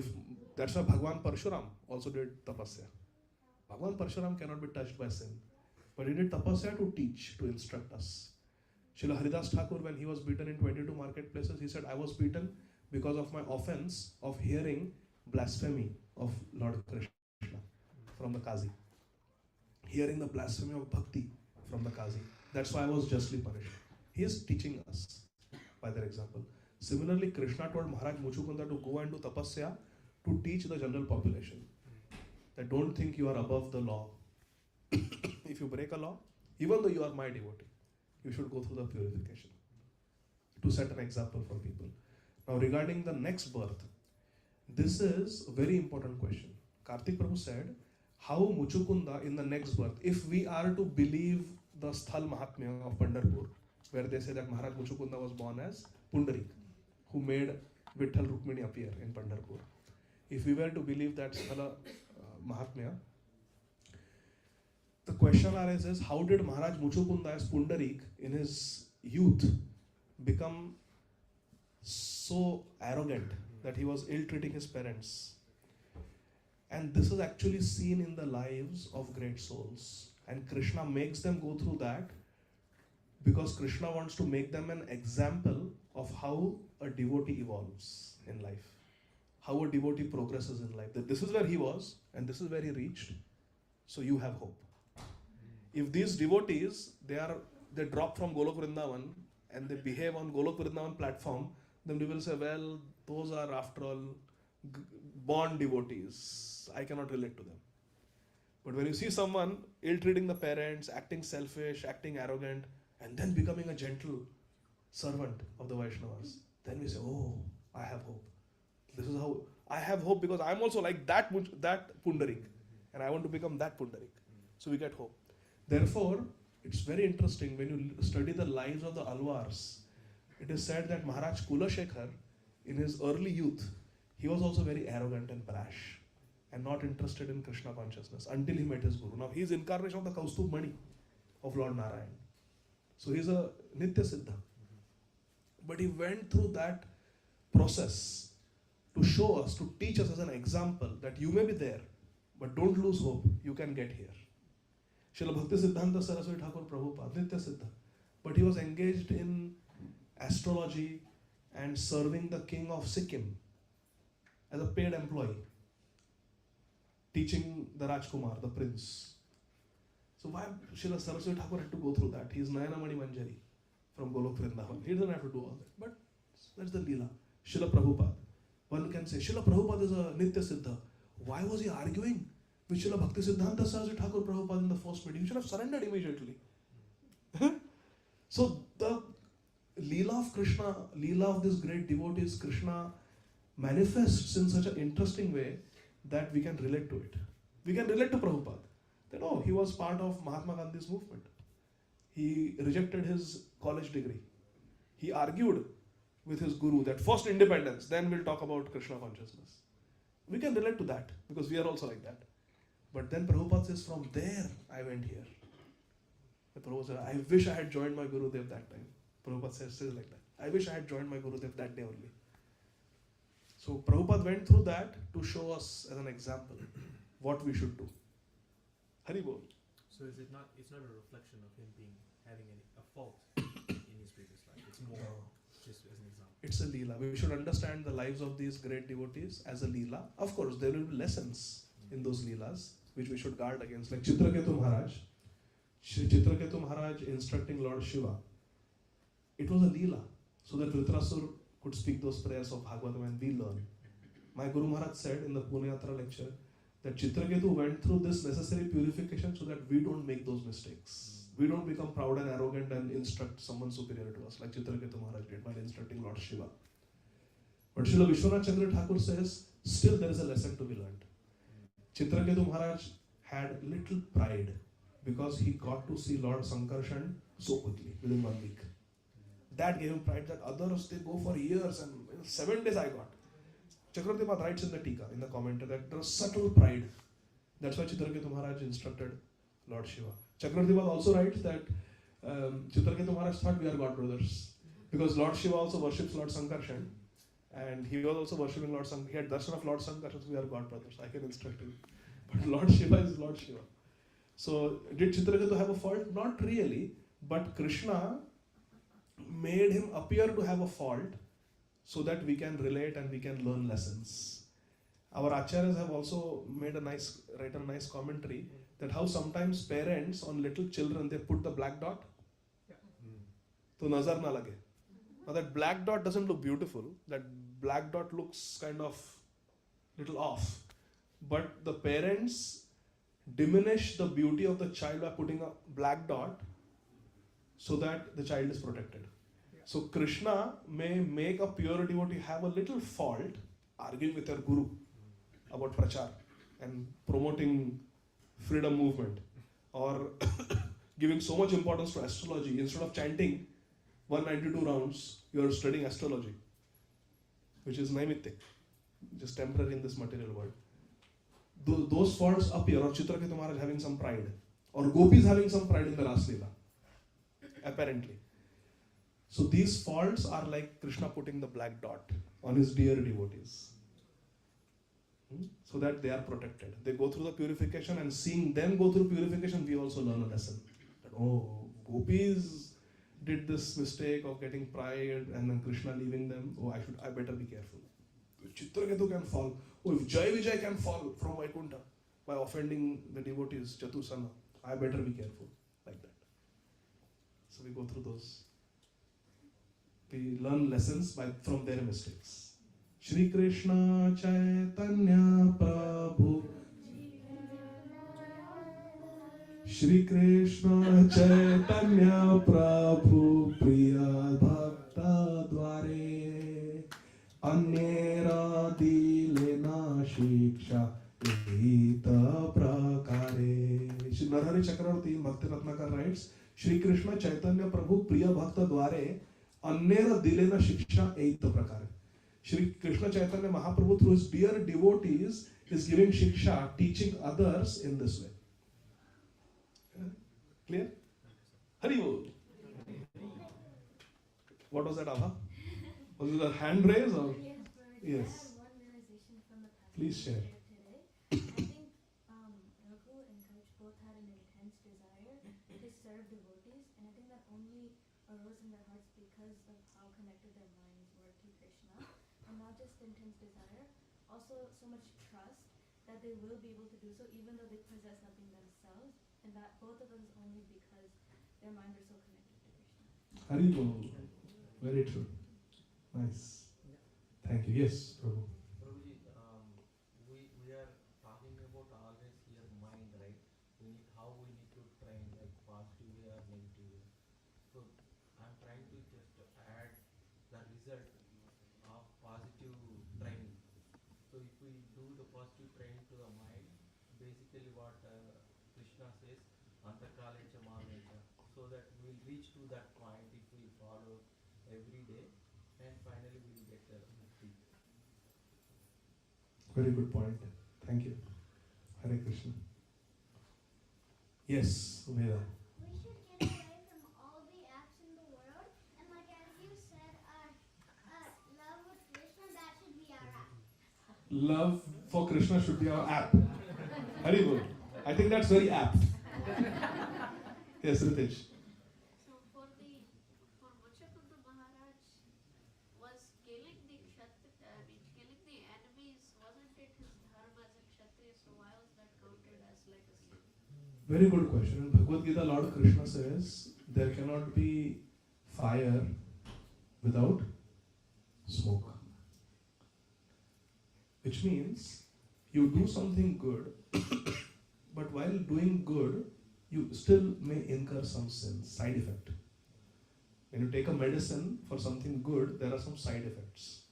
that's why Bhagwan Parshuram also did tapasya. Bhagwan Parshuram cannot be touched by sin. But he did tapasya to teach, to instruct us. Srila Haridas Thakur, when he was beaten in 22 marketplaces, he said, I was beaten because of my offense of hearing blasphemy of Lord Krishna from the Qazi. Hearing the blasphemy of bhakti from the Qazi. That's why I was justly punished. He is teaching us by their example. Similarly, Krishna told Maharaj Muchukunda to go and do tapasya to teach the general population that don't think you are above the law. If you break a law, even though you are my devotee, you should go through the purification to set an example for people. Now regarding the next birth, this is a very important question. Karthik Prabhu said, how Muchukunda in the next birth, if we are to believe the Sthal Mahatmya of Pandharpur, where they say that Maharaj Muchukunda was born as Pundarik, who made Vitthal Rukmini appear in Pandharpur. If we were to believe that Sthala Mahatmya, the question arises, how did Maharaj Muchukunda as Pundarik in his youth become so arrogant that he was ill-treating his parents? And this is actually seen in the lives of great souls. And Krishna makes them go through that because Krishna wants to make them an example of how a devotee evolves in life, how a devotee progresses in life. That this is where he was and this is where he reached, so you have hope. If these devotees, they drop from Golok Vrindavan and they behave on Golok Vrindavan platform, then we will say, well, those are after all born devotees. I cannot relate to them. But when you see someone ill-treating the parents, acting selfish, acting arrogant, and then becoming a gentle servant of the Vaishnavas, then we say, oh, I have hope. This is how I have hope, because I'm also like that Pundarik and I want to become that Pundarik. So we get hope. Therefore, it's very interesting when you study the lives of the Alvars. It is said that Maharaj Kulashekar, in his early youth, he was also very arrogant and brash and not interested in Krishna consciousness until he met his Guru. Now, he is incarnation of the Kaustubh Mani of Lord Narayan. So, he is a Nitya Siddha. But he went through that process to show us, to teach us as an example that you may be there, but don't lose hope, you can get here. Srila Bhakti Siddhanta Saraswati Thakur Prabhupada, Nitya Siddha. But he was engaged in astrology and serving the king of Sikkim as a paid employee, teaching the Rajkumar, the prince. So why Srila Saraswati Thakur had to go through that? He is Nayanamani Manjari from Golok Vrindavan. He doesn't have to do all that. But that's the Leela. Srila Prabhupada. One can say, Srila Prabhupada is a Nitya Siddha. Why was he arguing with Srila Bhakti Siddhanta Saraswati Thakur Prabhupada in the first meeting? He should have surrendered immediately. So the Leela of Krishna, Leela of this great devotees, Krishna manifests in such an interesting way that we can relate to it. We can relate to Prabhupada. That, oh, he was part of Mahatma Gandhi's movement. He rejected his college degree. He argued with his guru that first independence, then we'll talk about Krishna consciousness. We can relate to that because we are also like that. But then Prabhupada says, from there I went here. The Prabhupada said, I wish I had joined my Gurudev that time. Prabhupada says like that. I wish I had joined my Gurudev that day only. So Prabhupada went through that to show us as an example what we should do. Haribol. So is it not? It's not a reflection of him having a fault in his previous life. It's more just as an example. It's a leela. We should understand the lives of these great devotees as a leela. Of course, there will be lessons in those leelas which we should guard against. Like Chitraketu Maharaj. Chitraketu Maharaj instructing Lord Shiva. It was a leela, so that Dhritarashtra could speak those prayers of Bhagavatam and we learn. My Guru Maharaj said in the Pune Yatra lecture that Chitraketu went through this necessary purification so that we don't make those mistakes. We don't become proud and arrogant and instruct someone superior to us, like Chitraketu Maharaj did while instructing Lord Shiva. But Srila Vishwanath Chandra Thakur says, still there is a lesson to be learned. Chitraketu Maharaj had little pride because he got to see Lord Sankarshan so quickly, within 1 week. That gave him pride that others, they go for years and 7 days I got. Chakravarti Maharaj writes in the Tika, in the commentary, that there was subtle pride. That's why Chitraketu Maharaj instructed Lord Shiva. Chakravarti Maharaj also writes that Chitraketu Maharaj thought we are God brothers. Because Lord Shiva also worships Lord Sankarshan. And he was also worshipping Lord Sankarshan. He had darshan of Lord Sankarshan, so we are God brothers. I can instruct him. But Lord Shiva is Lord Shiva. So, did Chitraketu have a fault? Not really. But Krishna made him appear to have a fault so that we can relate and we can learn lessons. Our acharyas have also made written a nice commentary that how sometimes parents on little children, they put the black dot. So nazar na lage. Now that black dot doesn't look beautiful. That black dot looks kind of little off. But the parents diminish the beauty of the child by putting a black dot so that the child is protected. So Krishna may make a pure devotee have a little fault, arguing with her guru about prachar and promoting freedom movement, or giving so much importance to astrology. Instead of chanting 192 rounds, you are studying astrology, which is naimittic, just temporary in this material world. Those faults appear, or Chitraketu Maharaj having some pride, or gopis having some pride in the Ras Leela, apparently. So these faults are like Krishna putting the black dot on his dear devotees, so that they are protected. They go through the purification, and seeing them go through purification, we also learn a lesson. That, oh, gopis did this mistake of getting pride and then Krishna leaving them. Oh, I better be careful. Chitraketu can fall. Oh, if Jai Vijay can fall from Vaikuntha by offending the devotees, Chatusana, I better be careful. Like that. So we go through those. We learn lessons from their mistakes. Shri Krishna Chaitanya Prabhu, Shri Krishna Chaitanya Prabhu, Priya Bhakta Dware, Anyera Dilena Shiksha Gītā Prakare. Shri Narhari Chakravarti Bhakti Ratnakar writes, Shri Krishna Chaitanya Prabhu, Priya Bhakta Dware, Anyera Dilena Shiksha Gītā Prakare. Shri Krishna Chaitanya Mahaprabhu, through his dear devotees, is giving shiksha, teaching others in this way. Clear? Haribol. What was that, Abha? Was it a hand raise or? Yes. I have one realization from the passage. Please share. Today. I think Raghu and Coach both had an intense desire to serve devotees, and I think that only arose in their hearts because of how connected their minds were to Krishna. And not just intense desire, also so much trust that they will be able to do so even though they possess nothing themselves, and that both of them is only because their minds are so connected to Krishna. Haribol. Very true. Nice. Thank you. Yes, Prabhu. Prabhuji, we are talking about always here mind, right? How we need to train, like positive way or negative way. So I'm trying to just add the result of positive training. So if we do the positive training to the mind, basically what Krishna says, Antakalecha Malecha, so that we will reach to that point if we follow every day, and finally we will get the mukti. Very good point. Thank you. Hare Krishna. Yes, Veda. We should get away from all the apps in the world, and like as you said, love with Krishna, that should be our app. Love for Krishna should be our app. Haribol. I think that's very apt. Yes, Ritesh. So for Muchakundu Maharaj was killing the killing the enemies, wasn't it his dharma as a Kshatriya? So why was that counted as like a sin? Very good question. In Bhagavad Gita, Lord Krishna says there cannot be fire without smoke. Which means you do something good, but while doing good, you still may incur some sin, side effect. When you take a medicine for something good, there are some side effects.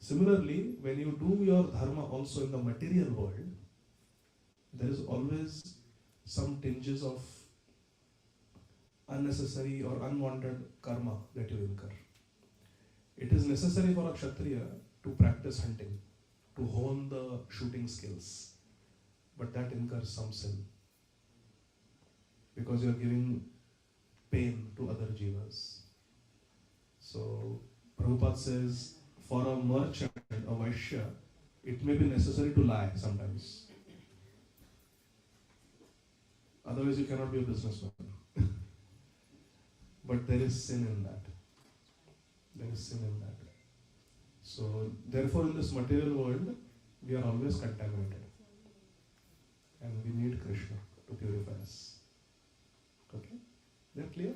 Similarly, when you do your dharma also in the material world, there is always some tinges of unnecessary or unwanted karma that you incur. It is necessary for a Kshatriya to practice hunting, to hone the shooting skills, but that incurs some sin because you are giving pain to other jivas. So Prabhupada says for a merchant, a Vaishya, it may be necessary to lie sometimes. Otherwise you cannot be a businessman. But there is sin in that. There is sin in that. So therefore in this material world, we are always contaminated. And we need Krishna to purify us. Okay? That clear?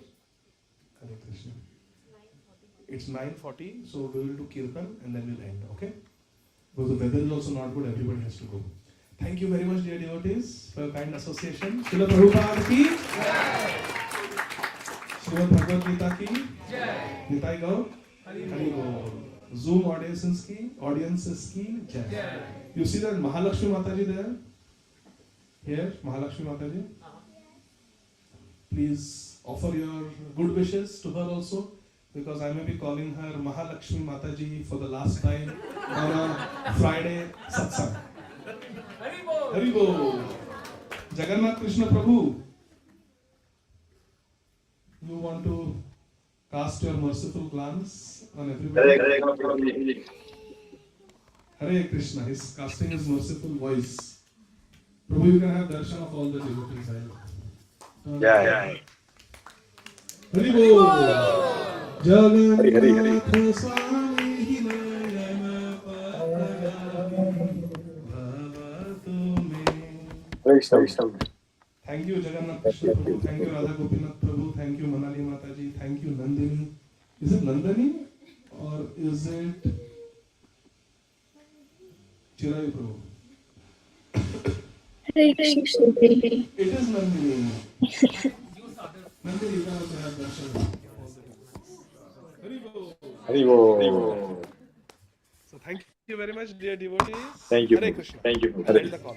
Hare Krishna. It's 9:40, so we will do Kirtan and then we'll end. Okay? Because the weather is also not good, everybody has to go. Thank you very much, dear devotees, for your kind association. Srila Prabhupada ki Jai. Srimad Bhagavad Gita ki Jai. Nitai Gaur Hari Bol. Zoom audiences ki Jai. You see that Mahalakshmi Mataji there? Here, Mahalakshmi Mataji. Please offer your good wishes to her also, because I may be calling her Mahalakshmi Mataji for the last time on a Friday satsang. Haribol. Jagannath Krishna Prabhu, you want to cast your merciful glance on everybody? Hare Krishna, he's casting his merciful voice. Prabhu, you can have darshan of all the devotees. Jai. Haribol. Jagannath Swami Thank you, Jagannath Krishna Prabhu. Thank you, Radha Gopinath Prabhu. Thank you, Manali Mataji. Thank you, Nandini. Is it Nandini or is it Chirayu Prabhu? It is Nandini. Nandini, you can also have darshan. Haribol. So thank you very much, dear devotees. Thank you. Hare Krishna. Thank you. End the call.